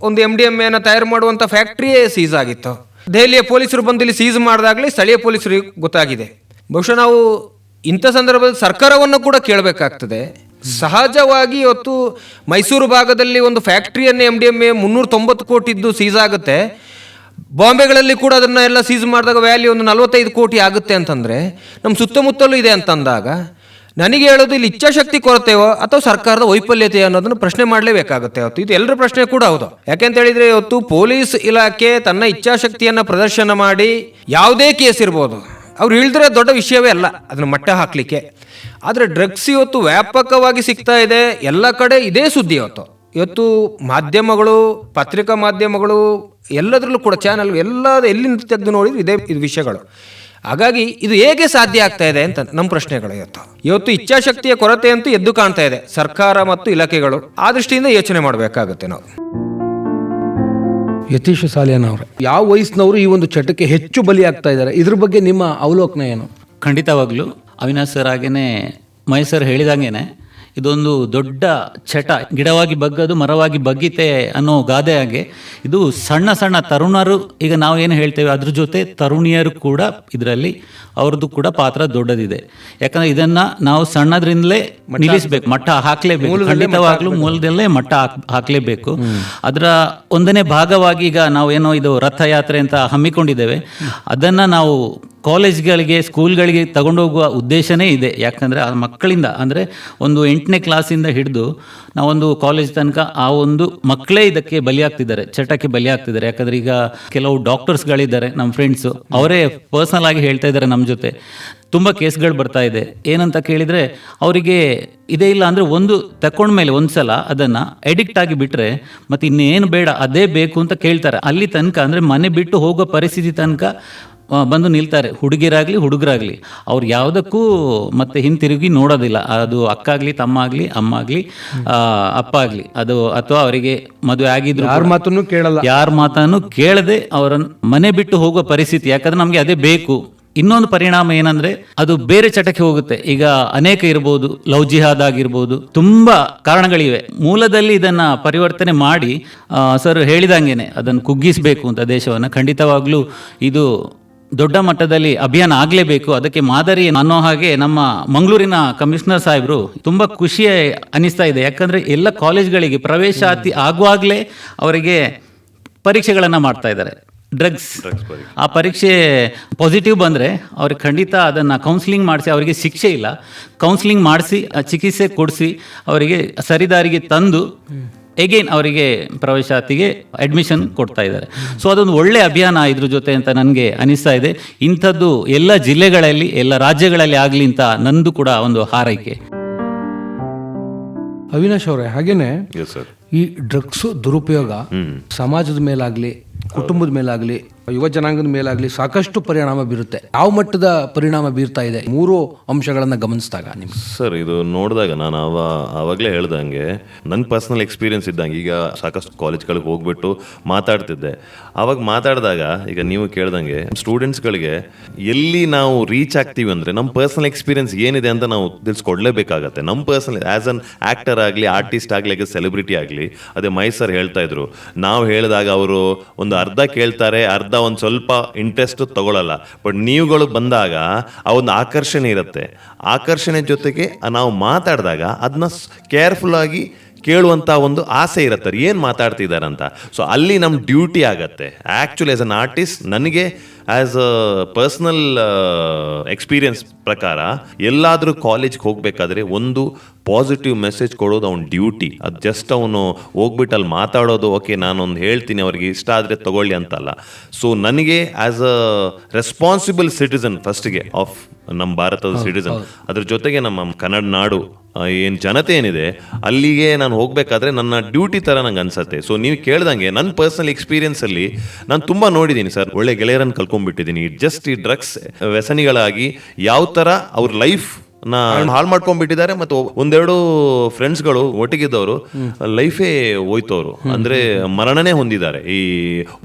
ಒಂದು MDMA ತಯಾರು ಮಾಡುವಂಥ ಫ್ಯಾಕ್ಟ್ರಿಯೇ ಸೀಸ್ ಆಗಿತ್ತು. ದೆಹಲಿಯ ಪೊಲೀಸರು ಬಂದು ಇಲ್ಲಿ ಸೀಸ್ ಮಾಡಿದಾಗಲೇ ಸ್ಥಳೀಯ ಪೊಲೀಸರಿಗೆ ಗೊತ್ತಾಗಿದೆ. ಬಹುಶಃ ನಾವು ಇಂಥ ಸಂದರ್ಭದಲ್ಲಿ ಸರ್ಕಾರವನ್ನು ಕೂಡ ಕೇಳಬೇಕಾಗ್ತದೆ. ಸಹಜವಾಗಿ ಇವತ್ತು ಮೈಸೂರು ಭಾಗದಲ್ಲಿ ಒಂದು ಫ್ಯಾಕ್ಟ್ರಿಯನ್ನು MDMA 390 ಕೋಟಿದ್ದು ಸೀಸ್ ಆಗುತ್ತೆ. ಬಾಂಬೆಗಳಲ್ಲಿ ಕೂಡ ಅದನ್ನು ಎಲ್ಲ ಸೀಸ್ ಮಾಡಿದಾಗ ವ್ಯಾಲ್ಯೂ ಒಂದು 45 ಕೋಟಿ ಆಗುತ್ತೆ ಅಂತಂದರೆ ನಮ್ಮ ಸುತ್ತಮುತ್ತಲೂ ಇದೆ ಅಂತಂದಾಗ ನನಗೆ ಹೇಳೋದು ಇಲ್ಲಿ ಇಚ್ಛಾಶಕ್ತಿ ಕೊರತೆಯೋ ಅಥವಾ ಸರ್ಕಾರದ ವೈಫಲ್ಯತೆಯೋ ಅನ್ನೋದನ್ನು ಪ್ರಶ್ನೆ ಮಾಡಲೇಬೇಕಾಗುತ್ತೆ. ಇವತ್ತು ಇದು ಎಲ್ಲರ ಪ್ರಶ್ನೆ ಕೂಡ ಹೌದು. ಯಾಕೆಂತ ಹೇಳಿದರೆ ಇವತ್ತು ಪೊಲೀಸ್ ಇಲಾಖೆ ತನ್ನ ಇಚ್ಛಾಶಕ್ತಿಯನ್ನು ಪ್ರದರ್ಶನ ಮಾಡಿ ಯಾವುದೇ ಕೇಸ್ ಇರ್ಬೋದು, ಅವ್ರು ಹೇಳಿದ್ರೆ ದೊಡ್ಡ ವಿಷಯವೇ ಅಲ್ಲ ಅದನ್ನು ಮಟ್ಟ ಹಾಕಲಿಕ್ಕೆ. ಆದರೆ ಡ್ರಗ್ಸ್ ಇವತ್ತು ವ್ಯಾಪಕವಾಗಿ ಸಿಗ್ತಾ ಇದೆ, ಎಲ್ಲ ಕಡೆ ಇದೇ ಸುದ್ದಿ ಇವತ್ತು ಮಾಧ್ಯಮಗಳು, ಪತ್ರಿಕಾ ಮಾಧ್ಯಮಗಳು ಎಲ್ಲದರಲ್ಲೂ ಕೂಡ ಚಾನಲ್ ಎಲ್ಲಿಂದ ತೆಗೆದು ನೋಡಿದ್ರು ಇದು ವಿಷಯಗಳು. ಹಾಗಾಗಿ ಇದು ಹೇಗೆ ಸಾಧ್ಯ ಆಗ್ತಾ ಇದೆ ಅಂತ ನಮ್ಮ ಪ್ರಶ್ನೆಗಳು ಇವತ್ತು ಇಚ್ಛಾಶಕ್ತಿಯ ಕೊರತೆ ಅಂತೂ ಎದ್ದು ಕಾಣ್ತಾ ಇದೆ. ಸರ್ಕಾರ ಮತ್ತು ಇಲಾಖೆಗಳು ಆ ದೃಷ್ಟಿಯಿಂದ ಯೋಚನೆ ಮಾಡಬೇಕಾಗುತ್ತೆ ನಾವು. ಯತೀಶ್ ಸಾಲಿಯಾನ್ ಅವರೇ, ಯಾವ ವಯಸ್ಸಿನವರು ಈ ಒಂದು ಚಟಕ್ಕೆ ಹೆಚ್ಚು ಬಲಿ ಆಗ್ತಾ ಇದ್ದಾರೆ, ಇದ್ರ ಬಗ್ಗೆ ನಿಮ್ಮ ಅವಲೋಕನ ಏನು? ಖಂಡಿತವಾಗ್ಲೂ ಅವಿನಾಶ್ ಸರ್ ಹಾಗೇನೆ ಮಹೇಶ್ ಸರ್ ಹೇಳಿದಂಗೆನೆ ಇದೊಂದು ದೊಡ್ಡ ಚಟ. ಗಿಡವಾಗಿ ಬಗ್ಗದು ಮರವಾಗಿ ಬಗ್ಗಿತೆ ಅನ್ನೋ ಗಾದೆ ಹಾಗೆ ಇದು ಸಣ್ಣ ಸಣ್ಣ ತರುಣರು, ಈಗ ನಾವು ಏನು ಹೇಳ್ತೇವೆ ಅದ್ರ ಜೊತೆ ತರುಣಿಯರು ಕೂಡ ಇದರಲ್ಲಿ ಅವ್ರದ್ದು ಕೂಡ ಪಾತ್ರ ದೊಡ್ಡದಿದೆ. ಯಾಕಂದರೆ ಇದನ್ನು ನಾವು ಸಣ್ಣದ್ರಿಂದಲೇ ನಿಲ್ಲಿಸಬೇಕು, ಮಟ್ಟ ಹಾಕಲೇಬೇಕು. ಖಂಡಿತವಾಗ್ಲೂ ಮೂಲದಲ್ಲೇ ಮಟ್ಟ ಹಾಕಲೇಬೇಕು. ಅದರ ಒಂದನೇ ಭಾಗವಾಗಿ ಈಗ ನಾವೇನೋ ಇದು ರಥಯಾತ್ರೆ ಅಂತ ಹಮ್ಮಿಕೊಂಡಿದ್ದೇವೆ, ಅದನ್ನು ನಾವು ಕಾಲೇಜ್ಗಳಿಗೆ ಸ್ಕೂಲ್ಗಳಿಗೆ ತಗೊಂಡೋಗುವ ಉದ್ದೇಶನೇ ಇದೆ. ಯಾಕಂದರೆ ಆ ಮಕ್ಕಳಿಂದ ಅಂದರೆ ಒಂದು 8ನೇ ಕ್ಲಾಸಿಂದ ಹಿಡಿದು ನಾವೊಂದು ಕಾಲೇಜ್ ತನಕ ಆ ಒಂದು ಮಕ್ಕಳೇ ಇದಕ್ಕೆ ಬಲಿಯಾಗ್ತಿದ್ದಾರೆ, ಚಟಕ್ಕೆ ಬಲಿಯಾಗ್ತಿದ್ದಾರೆ. ಯಾಕಂದರೆ ಈಗ ಕೆಲವು ಡಾಕ್ಟರ್ಸ್ಗಳಿದ್ದಾರೆ ನಮ್ಮ ಫ್ರೆಂಡ್ಸು, ಅವರೇ ಪರ್ಸ್ನಲ್ ಆಗಿ ಹೇಳ್ತಾ ಇದ್ದಾರೆ ನಮ್ಮ ಜೊತೆ. ತುಂಬ ಕೇಸ್ಗಳು ಬರ್ತಾ ಇದೆ. ಏನಂತ ಕೇಳಿದರೆ ಅವರಿಗೆ ಇದೇ ಇಲ್ಲ ಅಂದರೆ ಒಂದು ತಗೊಂಡ್ಮೇಲೆ ಒಂದು ಸಲ ಅದನ್ನು ಎಡಿಕ್ಟ್ ಆಗಿ ಬಿಟ್ಟರೆ ಮತ್ತು ಇನ್ನೇನು ಬೇಡ ಅದೇ ಬೇಕು ಅಂತ ಕೇಳ್ತಾರೆ. ಅಲ್ಲಿ ತನಕ ಅಂದರೆ ಮನೆ ಬಿಟ್ಟು ಹೋಗೋ ಪರಿಸ್ಥಿತಿ ತನಕ ಬಂದು ನಿಲ್ತಾರೆ. ಹುಡುಗಿರಾಗಲಿ ಹುಡುಗರಾಗಲಿ ಅವ್ರು ಯಾವುದಕ್ಕೂ ಮತ್ತೆ ಹಿಂತಿರುಗಿ ನೋಡೋದಿಲ್ಲ. ಅದು ಅಕ್ಕ ಆಗಲಿ, ತಮ್ಮ ಆಗಲಿ, ಅಮ್ಮ ಆಗಲಿ, ಅಪ್ಪ ಆಗಲಿ, ಅದು ಅಥವಾ ಅವರಿಗೆ ಮದುವೆ ಆಗಿದ್ರು ಯಾರ ಮಾತನ್ನು ಕೇಳಲ್ಲ, ಯಾರ ಮಾತನ್ನು ಕೇಳದೆ ಅವರನ್ನು ಮನೆ ಬಿಟ್ಟು ಹೋಗುವ ಪರಿಸ್ಥಿತಿ. ಯಾಕಂದ್ರೆ ನಮಗೆ ಅದೇ ಬೇಕು. ಇನ್ನೊಂದು ಪರಿಣಾಮ ಏನಂದ್ರೆ ಅದು ಬೇರೆ ಚಟಕ್ಕೆ ಹೋಗುತ್ತೆ. ಈಗ ಅನೇಕ ಇರ್ಬೋದು, ಲವ್ ಜಿಹಾದ್ ಆಗಿರ್ಬೋದು, ತುಂಬಾ ಕಾರಣಗಳಿವೆ. ಮೂಲದಲ್ಲಿ ಇದನ್ನ ಪರಿವರ್ತನೆ ಮಾಡಿ ಸರ್ ಹೇಳಿದಂಗೆನೆ ಅದನ್ನು ಕುಗ್ಗಿಸಬೇಕು ಅಂತ ದೇಶವನ್ನು. ಖಂಡಿತವಾಗ್ಲೂ ಇದು ದೊಡ್ಡ ಮಟ್ಟದಲ್ಲಿ ಅಭಿಯಾನ ಆಗಲೇಬೇಕು. ಅದಕ್ಕೆ ಮಾದರಿ ಅನ್ನೋ ಹಾಗೆ ನಮ್ಮ ಮಂಗಳೂರಿನ ಕಮಿಷನರ್ ಸಾಹೇಬರು ತುಂಬ ಖುಷಿ ಅನ್ನಿಸ್ತಾ ಇದೆ. ಯಾಕಂದರೆ ಎಲ್ಲ ಕಾಲೇಜ್ಗಳಿಗೆ ಪ್ರವೇಶಾತಿ ಆಗುವಾಗಲೇ ಅವರಿಗೆ ಪರೀಕ್ಷೆಗಳನ್ನು ಮಾಡ್ತಾ ಇದ್ದಾರೆ. ಡ್ರಗ್ಸ್ ಆ ಪರೀಕ್ಷೆ ಪಾಸಿಟಿವ್ ಬಂದರೆ ಅವ್ರಿಗೆ ಖಂಡಿತ ಅದನ್ನು ಕೌನ್ಸಿಲಿಂಗ್ ಮಾಡಿಸಿ, ಅವರಿಗೆ ಶಿಕ್ಷೆ ಇಲ್ಲ, ಕೌನ್ಸಿಲಿಂಗ್ ಮಾಡಿಸಿ ಚಿಕಿತ್ಸೆ ಕೊಡಿಸಿ ಅವರಿಗೆ ಸರಿದಾರಿಗೆ ತಂದು ಎಗೇನ್ ಅವರಿಗೆ ಪ್ರವೇಶಾತಿಗೆ ಅಡ್ಮಿಷನ್ ಕೊಡ್ತಾ ಇದ್ದಾರೆ. ಸೊ ಅದೊಂದು ಒಳ್ಳೆ ಅಭಿಯಾನ ಇದ್ರ ಜೊತೆ ಅಂತ ನನಗೆ ಅನಿಸ್ತಾ ಇದೆ. ಇಂಥದ್ದು ಎಲ್ಲ ಜಿಲ್ಲೆಗಳಲ್ಲಿ, ಎಲ್ಲ ರಾಜ್ಯಗಳಲ್ಲಿ ಆಗಲಿ ಅಂತ ನಂದು ಕೂಡ ಒಂದು ಹಾರೈಕೆ. ಅವಿನಾಶ್ ಅವರೇ, ಹಾಗೇನೆ ಈ ಡ್ರಗ್ಸ್ ದುರುಪಯೋಗ ಸಮಾಜದ ಮೇಲಾಗ್ಲಿ, ಕುಟುಂಬದ ಮೇಲಾಗ್ಲಿ, ಯುವ ಜನಾಂಗದ ಮೇಲಾಗ್ಲಿ ಸಾಕಷ್ಟು ಪರಿಣಾಮ ಬೀರುತ್ತೆ. ಯಾವ ಮಟ್ಟದ ಪರಿಣಾಮ ಬೀರ್ತಾ ಇದೆ 3 ಅಂಶಗಳನ್ನ ಗಮನಿಸಿದಾಗ ನಿಮ್ಗೆ? ಸರ್, ಇದು ನೋಡಿದಾಗ ನಾನು ಆವಾಗಲೇ ಹೇಳ್ದಂಗೆ ನನ್ನ ಪರ್ಸನಲ್ ಎಕ್ಸ್ಪೀರಿಯನ್ಸ್ ಇದ್ದಂಗೆ ಈಗ ಸಾಕಷ್ಟು ಕಾಲೇಜ್ಗಳಿಗೆ ಹೋಗ್ಬಿಟ್ಟು ಮಾತಾಡ್ತಿದ್ದೆ. ಆವಾಗ ಮಾತಾಡಿದಾಗ ಈಗ ನೀವು ಕೇಳ್ದಂಗೆ ಸ್ಟೂಡೆಂಟ್ಸ್ಗಳಿಗೆ ಎಲ್ಲಿ ನಾವು ರೀಚ್ ಆಗ್ತೀವಿ ಅಂದರೆ ನಮ್ಮ ಪರ್ಸನಲ್ ಎಕ್ಸ್ಪೀರಿಯನ್ಸ್ ಏನಿದೆ ಅಂತ ನಾವು ತಿಳಿಸ್ಕೊಡ್ಲೇಬೇಕಾಗತ್ತೆ. ನಮ್ಮ ಪರ್ಸನಲ್ ಆ್ಯಸ್ ಅನ್ ಆ್ಯಕ್ಟರ್ ಆಗಲಿ, ಆರ್ಟಿಸ್ಟ್ ಆಗಲಿ, ಸೆಲೆಬ್ರಿಟಿ ಆಗಲಿ, ಅದೇ ಮೈಸೂರು ಹೇಳ್ತಾ ಇದ್ರು, ನಾವು ಹೇಳಿದಾಗ ಅವರು ಒಂದು ಅರ್ಧ ಕೇಳ್ತಾರೆ, ಅರ್ಧ ಒಂದು ಸ್ವಲ್ಪ ಇಂಟ್ರೆಸ್ಟ್ ತಗೊಳ್ಳಲ್ಲ. ಬಟ್ ನೀವುಗಳು ಬಂದಾಗ ಆ ಒಂದು ಆಕರ್ಷಣೆ ಇರುತ್ತೆ. ಆಕರ್ಷಣೆ ಜೊತೆಗೆ ನಾವು ಮಾತಾಡಿದಾಗ ಅದನ್ನ ಕೇರ್ಫುಲ್ ಆಗಿ ಕೇಳುವಂಥ ಒಂದು ಆಸೆ ಇರುತ್ತೆ, ಏನು ಮಾತಾಡ್ತಿದ್ದಾರೆ ಅಂತ. ಸೊ ಅಲ್ಲಿ ನಮ್ಮ ಡ್ಯೂಟಿ ಆಗತ್ತೆ. ಆ್ಯಕ್ಚುಲಿ ಆಸ್ ಅನ್ ಆರ್ಟಿಸ್ಟ್ ನನಗೆ ಆಸ್ ಅ ಪರ್ಸನಲ್ ಎಕ್ಸ್ಪೀರಿಯನ್ಸ್ ಪ್ರಕಾರ ಎಲ್ಲಾದರೂ ಕಾಲೇಜ್ಗೆ ಹೋಗ್ಬೇಕಾದ್ರೆ ಒಂದು ಪಾಸಿಟಿವ್ ಮೆಸೇಜ್ ಕೊಡೋದು ಅವ್ನ ಡ್ಯೂಟಿ. ಅದು ಜಸ್ಟ್ ಅವನು ಹೋಗ್ಬಿಟ್ಟು ಅಲ್ಲಿ ಮಾತಾಡೋದು, ಓಕೆ ನಾನೊಂದು ಹೇಳ್ತೀನಿ ಅವ್ರಿಗೆ ಇಷ್ಟ ಆದರೆ ತಗೊಳ್ಳಿ ಅಂತಲ್ಲ. ಸೊ ನನಗೆ ಆಸ್ ಅ ರೆಸ್ಪಾನ್ಸಿಬಲ್ ಸಿಟಿಸನ್ ಫಸ್ಟ್ಗೆ ಆಫ್ ನಮ್ಮ ಭಾರತದ ಸಿಟಿಸನ್, ಅದ್ರ ಜೊತೆಗೆ ನಮ್ಮ ಕನ್ನಡ ನಾಡು ಏನು ಜನತೆ ಏನಿದೆ ಅಲ್ಲಿಗೆ ನಾನು ಹೋಗಬೇಕಾದ್ರೆ ನನ್ನ ಡ್ಯೂಟಿ ಥರ ನಂಗೆ ಅನ್ಸುತ್ತೆ. ಸೊ ನೀವು ಕೇಳ್ದಂಗೆ ನನ್ನ ಪರ್ಸನಲ್ ಎಕ್ಸ್ಪೀರಿಯನ್ಸಲ್ಲಿ ನಾನು ತುಂಬ ನೋಡಿದ್ದೀನಿ ಸರ್, ಒಳ್ಳೆ ಗೆಳೆಯರನ್ನು ಕಲ್ಕೊಂಡ್ಬಿಟ್ಟಿದ್ದೀನಿ. ಜಸ್ಟ್ ಈ ಡ್ರಗ್ಸ್ ವ್ಯಸನಿಗಳಾಗಿ ಯಾವ ಥರ ಅವ್ರ ಲೈಫ್ ಹಾಳು ಮಾಡ್ಕೊಂಡ್ಬಿಟ್ಟಿದ್ದಾರೆ. ಮತ್ತು ಒಂದೆರಡು ಫ್ರೆಂಡ್ಸ್ಗಳು ಒಟ್ಟಿಗಿದ್ದವರು ಲೈಫೇ ಹೋಯ್ತವ್ರು, ಅಂದರೆ ಮರಣನೇ ಹೊಂದಿದ್ದಾರೆ ಈ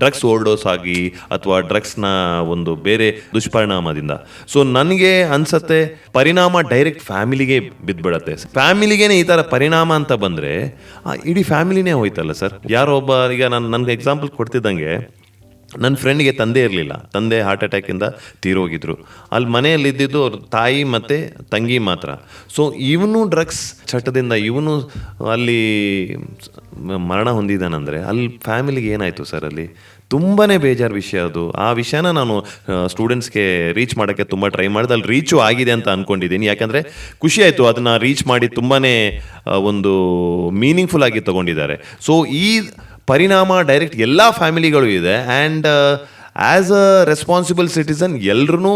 ಡ್ರಗ್ಸ್ ಓವರ್ಡೋಸ್ ಆಗಿ ಅಥವಾ ಡ್ರಗ್ಸ್ನ ಒಂದು ಬೇರೆ ದುಷ್ಪರಿಣಾಮದಿಂದ. ಸೊ ನನಗೆ ಅನ್ಸತ್ತೆ ಪರಿಣಾಮ ಡೈರೆಕ್ಟ್ ಫ್ಯಾಮಿಲಿಗೆ ಬಿದ್ದುಬಿಡತ್ತೆ. ಫ್ಯಾಮಿಲಿಗೇನೆ ಈ ಥರ ಪರಿಣಾಮ ಅಂತ ಬಂದರೆ ಇಡೀ ಫ್ಯಾಮಿಲಿನೇ ಹೋಯ್ತಲ್ಲ ಸರ್. ಯಾರೋ ಒಬ್ಬ, ಈಗ ನಾನು ನನಗೆ ಎಕ್ಸಾಂಪಲ್ ಕೊಡ್ತಿದ್ದಂಗೆ, ನನ್ನ ಫ್ರೆಂಡ್ಗೆ ತಂದೆ ಇರಲಿಲ್ಲ, ತಂದೆ ಹಾರ್ಟ್ ಅಟ್ಯಾಕಿಂದ ತೀರೋಗಿದ್ರು. ಅಲ್ಲಿ ಮನೆಯಲ್ಲಿದ್ದಿದ್ದು ಅವ್ರ ತಾಯಿ ಮತ್ತು ತಂಗಿ ಮಾತ್ರ. ಸೊ ಇವನು ಡ್ರಗ್ಸ್ ಚಟದಿಂದ ಇವನು ಅಲ್ಲಿ ಮರಣ ಹೊಂದಿದ್ದಾನಂದರೆ ಅಲ್ಲಿ ಫ್ಯಾಮಿಲಿಗೆ ಏನಾಯಿತು ಸರ್? ಅಲ್ಲಿ ತುಂಬಾ ಬೇಜಾರು ವಿಷಯ ಅದು. ಆ ವಿಷಯನ ನಾನು ಸ್ಟೂಡೆಂಟ್ಸ್ಗೆ ರೀಚ್ ಮಾಡೋಕ್ಕೆ ತುಂಬ ಟ್ರೈ ಮಾಡಿದೆ. ಅಲ್ಲಿ ರೀಚು ಆಗಿದೆ ಅಂತ ಅಂದ್ಕೊಂಡಿದ್ದೀನಿ, ಯಾಕಂದರೆ ಖುಷಿ ಆಯಿತು ಅದನ್ನು ರೀಚ್ ಮಾಡಿ. ತುಂಬಾ ಒಂದು ಮೀನಿಂಗ್ಫುಲ್ ಆಗಿ ತೊಗೊಂಡಿದ್ದಾರೆ. ಸೊ ಈ ಪರಿಣಾಮ ಡೈರೆಕ್ಟ್ ಎಲ್ಲ ಫ್ಯಾಮಿಲಿಗಳು ಇದೆ. And as a responsible citizen ಎಲ್ರೂ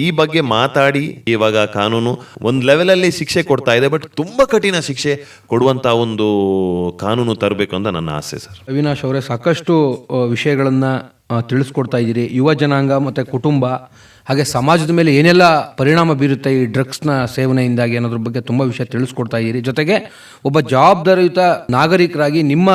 ಈ ಬಗ್ಗೆ ಮಾತಾಡಿ, ಇವಾಗ ಕಾನೂನು ಒಂದು ಲೆವೆಲಲ್ಲಿ ಶಿಕ್ಷೆ ಕೊಡ್ತಾ ಇದೆ, ಬಟ್ ತುಂಬ ಕಠಿಣ ಶಿಕ್ಷೆ ಕೊಡುವಂಥ ಒಂದು ಕಾನೂನು ತರಬೇಕು ಅಂತ ನನ್ನ ಆಸೆ ಸರ್. ಅವಿನಾಶ್ ಅವರೇ, ಸಾಕಷ್ಟು ವಿಷಯಗಳನ್ನು ತಿಳಿಸ್ಕೊಡ್ತಾ ಇದ್ದೀರಿ. ಯುವ ಜನಾಂಗ ಮತ್ತು ಕುಟುಂಬ ಹಾಗೆ ಸಮಾಜದ ಮೇಲೆ ಏನೆಲ್ಲ ಪರಿಣಾಮ ಬೀರುತ್ತೆ ಈ ಡ್ರಗ್ಸ್ನ ಸೇವನೆಯಿಂದಾಗಿ ಅನ್ನೋದ್ರ ಬಗ್ಗೆ ತುಂಬ ವಿಷಯ ತಿಳಿಸ್ಕೊಡ್ತಾ ಇದ್ದೀರಿ. ಜೊತೆಗೆ ಒಬ್ಬ ಜವಾಬ್ದಾರಿಯುತ ನಾಗರಿಕರಾಗಿ ನಿಮ್ಮ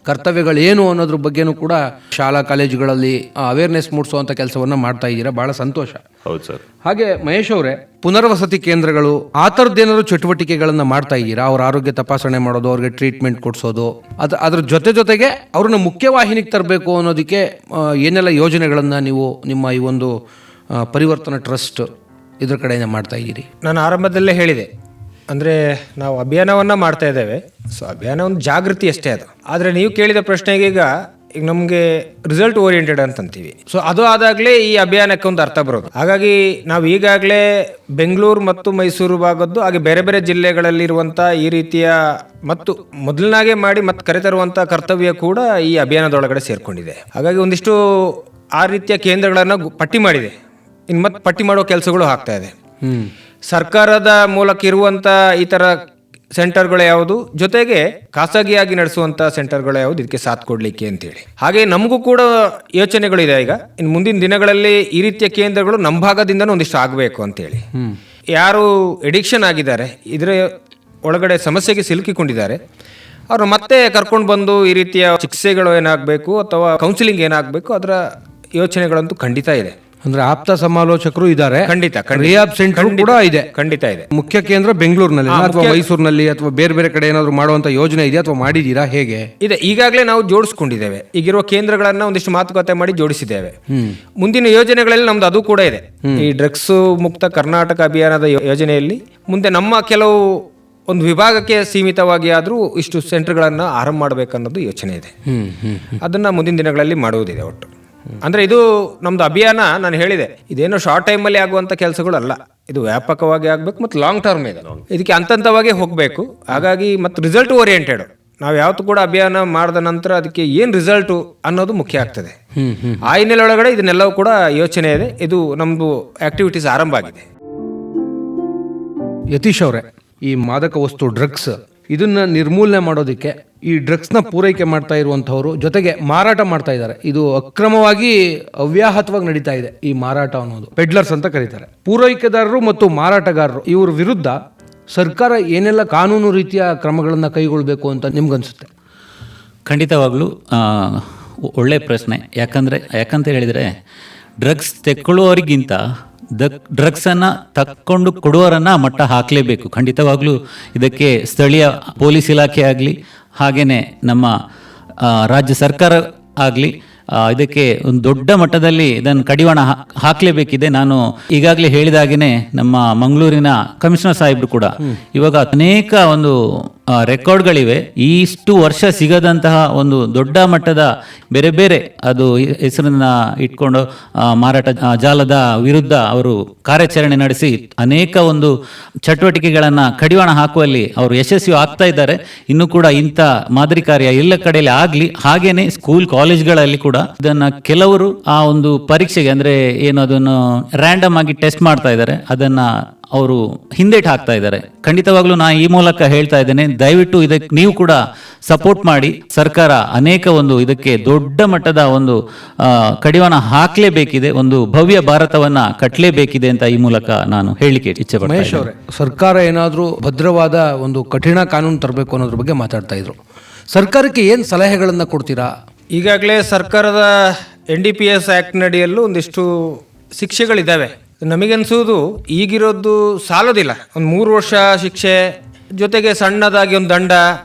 ಕರ್ತವ್ಯಗಳೇನು ಅನ್ನೋದ್ರ ಬಗ್ಗೆನೂ ಕೂಡ ಶಾಲಾ ಕಾಲೇಜುಗಳಲ್ಲಿ ಅವೇರ್ನೆಸ್ ಮೂಡಿಸುವಂಥ ಕೆಲಸವನ್ನು ಮಾಡ್ತಾ ಇದ್ದೀರಾ. ಭಾಳ ಸಂತೋಷ. ಹೌದು ಸರ್. ಹಾಗೆ ಮಹೇಶ್ ಅವರೇ, ಪುನರ್ವಸತಿ ಕೇಂದ್ರಗಳು ಆ ಥರದ್ದೇನಾದ್ರು ಚಟುವಟಿಕೆಗಳನ್ನು ಮಾಡ್ತಾ ಇದ್ದೀರಾ? ಅವ್ರ ಆರೋಗ್ಯ ತಪಾಸಣೆ ಮಾಡೋದು, ಅವ್ರಿಗೆ ಟ್ರೀಟ್ಮೆಂಟ್ ಕೊಡಿಸೋದು, ಅದ್ರ ಜೊತೆಗೆ ಅವ್ರನ್ನ ಮುಖ್ಯವಾಹಿನಿಗೆ ತರಬೇಕು ಅನ್ನೋದಕ್ಕೆ ಏನೆಲ್ಲ ಯೋಜನೆಗಳನ್ನು ನೀವು ನಿಮ್ಮ ಈ ಒಂದು ಪರಿವರ್ತನಾ ಟ್ರಸ್ಟ್ ಇದ್ರ ಕಡೆಯಿಂದ ಮಾಡ್ತಾ ಇದ್ದೀರಿ? ನಾನು ಆರಂಭದಲ್ಲೇ ಹೇಳಿದೆ, ಅಂದರೆ ನಾವು ಅಭಿಯಾನವನ್ನು ಮಾಡ್ತಾ ಇದ್ದೇವೆ. ಸೊ ಅಭಿಯಾನ ಒಂದು ಜಾಗೃತಿ ಅಷ್ಟೇ ಅದು. ಆದರೆ ನೀವು ಕೇಳಿದ ಪ್ರಶ್ನೆಗೆ ಈಗ ನಮಗೆ ರಿಸಲ್ಟ್ ಓರಿಯೆಂಟೆಡ್ ಅಂತಂತೀವಿ. ಸೊ ಅದು ಆದಾಗಲೇ ಈ ಅಭಿಯಾನಕ್ಕೆ ಒಂದು ಅರ್ಥ ಬರೋದು. ಹಾಗಾಗಿ ನಾವು ಈಗಾಗಲೇ ಬೆಂಗಳೂರು ಮತ್ತು ಮೈಸೂರು ಭಾಗದ್ದು ಹಾಗೆ ಬೇರೆ ಬೇರೆ ಜಿಲ್ಲೆಗಳಲ್ಲಿರುವಂಥ ಈ ರೀತಿಯ ಮತ್ತು ಮೊದಲನಾಗೆ ಮಾಡಿ ಮತ್ತೆ ಕರೆತರುವಂಥ ಕರ್ತವ್ಯ ಕೂಡ ಈ ಅಭಿಯಾನದೊಳಗಡೆ ಸೇರಿಕೊಂಡಿದೆ. ಹಾಗಾಗಿ ಒಂದಿಷ್ಟು ಆ ರೀತಿಯ ಕೇಂದ್ರಗಳನ್ನು ಪಟ್ಟಿ ಮಾಡಿದೆ. ಇನ್ನು ಮತ್ತೆ ಪಟ್ಟಿ ಮಾಡೋ ಕೆಲಸಗಳು ಆಗ್ತಾ ಇದೆ. ಸರ್ಕಾರದ ಮೂಲಕ ಇರುವಂಥ ಈ ಥರ ಸೆಂಟರ್ಗಳು ಯಾವುದು, ಜೊತೆಗೆ ಖಾಸಗಿಯಾಗಿ ನಡೆಸುವಂಥ ಸೆಂಟರ್ಗಳು ಯಾವುದು ಇದಕ್ಕೆ ಸಾಥ್ ಕೊಡಲಿಕ್ಕೆ ಅಂತೇಳಿ. ಹಾಗೆ ನಮಗೂ ಕೂಡ ಯೋಚನೆಗಳಿದೆ. ಈಗ ಇನ್ನು ಮುಂದಿನ ದಿನಗಳಲ್ಲಿ ಈ ರೀತಿಯ ಕೇಂದ್ರಗಳು ನಮ್ಮ ಭಾಗದಿಂದನೂ ಒಂದಿಷ್ಟು ಆಗಬೇಕು ಅಂತೇಳಿ. ಯಾರು ಎಡಿಕ್ಷನ್ ಆಗಿದ್ದಾರೆ, ಇದರ ಒಳಗಡೆ ಸಮಸ್ಯೆಗೆ ಸಿಲುಕಿಕೊಂಡಿದ್ದಾರೆ, ಅವ್ರು ಮತ್ತೆ ಕರ್ಕೊಂಡು ಬಂದು ಈ ರೀತಿಯ ಚಿಕಿತ್ಸೆಗಳು ಏನಾಗಬೇಕು ಅಥವಾ ಕೌನ್ಸಿಲಿಂಗ್ ಏನಾಗಬೇಕು ಅದರ ಯೋಚನೆಗಳಂತೂ ಖಂಡಿತ ಇದೆ. ಅಂದ್ರೆ ಆಪ್ತ ಸಮಾಲೋಚಕರು ಇದ್ದಾರೆ, ಖಂಡಿತ. ರಿಯಾಬ್ ಸೆಂಟರ್ ಕೂಡ ಇದೆ, ಖಂಡಿತ ಇದೆ. ಮುಖ್ಯ ಕೇಂದ್ರ ಬೆಂಗಳೂರಿನಲ್ಲಿ ಅಥವಾ ಮೈಸೂರಿನಲ್ಲಿ ಅಥವಾ ಬೇರೆ ಬೇರೆ ಕಡೆ ಏನಾದ್ರು ಮಾಡುವಂತ ಯೋಜನೆ ಇದೆಯಾ ಅಥವಾ ಮಾಡಿದೀರಾ? ಹೇಗೆ ಇದೆ? ಈಗಾಗಲೇ ನಾವು ಜೋಡಿಸ್ಕೊಂಡಿದ್ದೇವೆ. ಈಗಿರುವ ಕೇಂದ್ರಗಳನ್ನ ಒಂದಿಷ್ಟು ಮಾತುಕತೆ ಮಾಡಿ ಜೋಡಿಸಿದ್ದೇವೆ. ಮುಂದಿನ ಯೋಜನೆಗಳಲ್ಲಿ ನಮ್ದು ಅದು ಕೂಡ ಇದೆ. ಈ ಡ್ರಗ್ಸ್ ಮುಕ್ತ ಕರ್ನಾಟಕ ಅಭಿಯಾನದ ಯೋಜನೆಯಲ್ಲಿ ಮುಂದೆ ನಮ್ಮ ಕೆಲವು ಒಂದು ವಿಭಾಗಕ್ಕೆ ಸೀಮಿತವಾಗಿ ಆದರೂ ಇಷ್ಟು ಸೆಂಟರ್ಗಳನ್ನು ಆರಂಭ ಮಾಡಬೇಕನ್ನೋದು ಯೋಚನೆ ಇದೆ. ಅದನ್ನ ಮುಂದಿನ ದಿನಗಳಲ್ಲಿ ಮಾಡುವುದಿದೆ ಒಟ್ಟು. ಅಂದ್ರೆ ಇದು ನಮ್ದು ಅಭಿಯಾನ. ನಾನು ಹೇಳಿದೆ, ಇದೇನೋ ಶಾರ್ಟ್ ಟೈಮಲ್ಲಿ ಆಗುವಂತ ಕೆಲಸಗಳು ಅಲ್ಲ, ಇದು ವ್ಯಾಪಕವಾಗಿ ಆಗಬೇಕು ಮತ್ತು ಲಾಂಗ್ ಟರ್ಮ್ ಇದೆ. ಇದಕ್ಕೆ ಹಂತವಾಗಿ ಹೋಗಬೇಕು. ಹಾಗಾಗಿ ಮತ್ತು ರಿಸಲ್ಟ್ ಓರಿಯೆಂಟೆಡ್. ನಾವು ಯಾವತ್ತೂ ಕೂಡ ಅಭಿಯಾನ ಮಾಡಿದ ನಂತರ ಅದಕ್ಕೆ ಏನು ರಿಸಲ್ಟು ಅನ್ನೋದು ಮುಖ್ಯ ಆಗ್ತದೆ. ಆ ಹಿನ್ನೆಲೆಯೊಳಗಡೆ ಇದನ್ನೆಲ್ಲವೂ ಕೂಡ ಯೋಚನೆ ಇದೆ. ಇದು ನಮ್ದು ಆಕ್ಟಿವಿಟೀಸ್ ಆರಂಭ ಆಗಿದೆ. ಯತೀಶ್ ಅವರೇ, ಈ ಮಾದಕ ವಸ್ತು ಡ್ರಗ್ಸ್ ಇದನ್ನ ನಿರ್ಮೂಲನೆ ಮಾಡೋದಕ್ಕೆ ಈ ಡ್ರಗ್ಸ್ನ ಪೂರೈಕೆ ಮಾಡ್ತಾ ಇರುವಂಥವ್ರು ಜೊತೆಗೆ ಮಾರಾಟ ಮಾಡ್ತಾ ಇದ್ದಾರೆ. ಇದು ಅಕ್ರಮವಾಗಿ ಅವ್ಯಾಹತವಾಗಿ ನಡೀತಾ ಇದೆ. ಈ ಮಾರಾಟ ಅನ್ನೋದು ಪೆಡ್ಲರ್ಸ್ ಅಂತ ಕರೀತಾರೆ. ಪೂರೈಕೆದಾರರು ಮತ್ತು ಮಾರಾಟಗಾರರು ಇವ್ರ ವಿರುದ್ಧ ಸರ್ಕಾರ ಏನೆಲ್ಲ ಕಾನೂನು ರೀತಿಯ ಕ್ರಮಗಳನ್ನು ಕೈಗೊಳ್ಳಬೇಕು ಅಂತ ನಿಮ್ಗನ್ಸುತ್ತೆ? ಖಂಡಿತವಾಗ್ಲೂ ಒಳ್ಳೆಯ ಪ್ರಶ್ನೆ. ಯಾಕಂತ ಹೇಳಿದರೆ ಡ್ರಗ್ಸ್ ತೆಕ್ಕೊಳ್ಳುವವರಿಗಿಂತ ಡ್ರಗ್ಸನ್ನು ತಕ್ಕೊಂಡು ಕೊಡುವವರನ್ನು ಮಟ್ಟ ಹಾಕಲೇಬೇಕು. ಖಂಡಿತವಾಗ್ಲೂ ಇದಕ್ಕೆ ಸ್ಥಳೀಯ ಪೊಲೀಸ್ ಇಲಾಖೆ ಆಗಲಿ, ಹಾಗೆಯೇ ನಮ್ಮ ರಾಜ್ಯ ಸರ್ಕಾರ ಆಗಲಿ ಇದಕ್ಕೆ ಒಂದು ದೊಡ್ಡ ಮಟ್ಟದಲ್ಲಿ ಇದನ್ನು ಕಡಿವಾಣ ಹಾಕಲೇಬೇಕಿದೆ. ನಾನು ಈಗಾಗಲೇ ಹೇಳಿದಾಗೇ ನಮ್ಮ ಮಂಗಳೂರಿನ ಕಮಿಷನರ್ ಸಾಹೇಬರು ಕೂಡ ಇವಾಗ ಅನೇಕ ಒಂದು ರೆಕಾರ್ಡ್ಗಳಿವೆ. ಇಷ್ಟು ವರ್ಷ ಸಿಗದಂತಹ ಒಂದು ದೊಡ್ಡ ಮಟ್ಟದ ಬೇರೆ ಬೇರೆ ಅದು ಹೆಸರನ್ನ ಇಟ್ಕೊಂಡು ಮಾರಾಟ ಜಾಲದ ವಿರುದ್ಧ ಅವರು ಕಾರ್ಯಾಚರಣೆ ನಡೆಸಿ ಅನೇಕ ಒಂದು ಚಟುವಟಿಕೆಗಳನ್ನು ಕಡಿವಾಣ ಹಾಕುವಲ್ಲಿ ಅವರು ಯಶಸ್ವಿ ಆಗ್ತಾ ಇದ್ದಾರೆ. ಇನ್ನು ಕೂಡ ಇಂಥ ಮಾದರಿ ಕಾರ್ಯ ಎಲ್ಲ ಕಡೆಯಲ್ಲಿ ಆಗಲಿ. ಹಾಗೇನೆ ಸ್ಕೂಲ್ ಕಾಲೇಜ್ಗಳಲ್ಲಿ ಕೂಡ ಇದನ್ನ ಕೆಲವರು ಆ ಒಂದು ಪರೀಕ್ಷೆಗೆ ಅಂದ್ರೆ ಏನು ಅದನ್ನು ರ್ಯಾಂಡಮ್ ಆಗಿ ಟೆಸ್ಟ್ ಮಾಡ್ತಾ ಇದ್ದಾರೆ, ಅದನ್ನ ಅವರು ಹಿಂದೇಟ್ ಹಾಕ್ತಾ ಇದ್ದಾರೆ. ಖಂಡಿತವಾಗ್ಲೂ ನಾನು ಈ ಮೂಲಕ ಹೇಳ್ತಾ ಇದ್ದೇನೆ, ದಯವಿಟ್ಟು ಇದಕ್ಕೆ ನೀವು ಕೂಡ ಸಪೋರ್ಟ್ ಮಾಡಿ. ಸರ್ಕಾರ ಅನೇಕ ಒಂದು ಇದಕ್ಕೆ ದೊಡ್ಡ ಮಟ್ಟದ ಒಂದು ಕಡಿವಾಣ ಹಾಕಲೇಬೇಕಿದೆ, ಒಂದು ಭವ್ಯ ಭಾರತವನ್ನ ಕಟ್ಟಲೇಬೇಕಿದೆ ಅಂತ ಈ ಮೂಲಕ ನಾನು ಹೇಳಲಿಕ್ಕೆ ಇಚ್ಛೆ ಪಡ್ತೀನಿ. ಮಹೇಶ್ ಅವರೇ, ಸರ್ಕಾರ ಏನಾದರೂ ಭದ್ರವಾದ ಒಂದು ಕಠಿಣ ಕಾನೂನು ತರಬೇಕು ಅನ್ನೋದ್ರ ಬಗ್ಗೆ ಮಾತಾಡ್ತಾ ಇದ್ರು. ಸರ್ಕಾರಕ್ಕೆ ಏನು ಸಲಹೆಗಳನ್ನು ಕೊಡ್ತೀರಾ? ಈಗಾಗಲೇ ಸರ್ಕಾರದ NDPS ಆ್ಯಕ್ಟ್ ನಡಿಯಲ್ಲೂ ಒಂದಿಷ್ಟು ಶಿಕ್ಷೆಗಳಿದ್ದಾವೆ. ನಮಗನ್ಸೋದು ಈಗಿರೋದು ಸಾಲೋದಿಲ್ಲ. ಒಂದು 3 ವರ್ಷ ಶಿಕ್ಷೆ ಜೊತೆಗೆ ಸಣ್ಣದಾಗಿ ಒಂದು ದಂಡ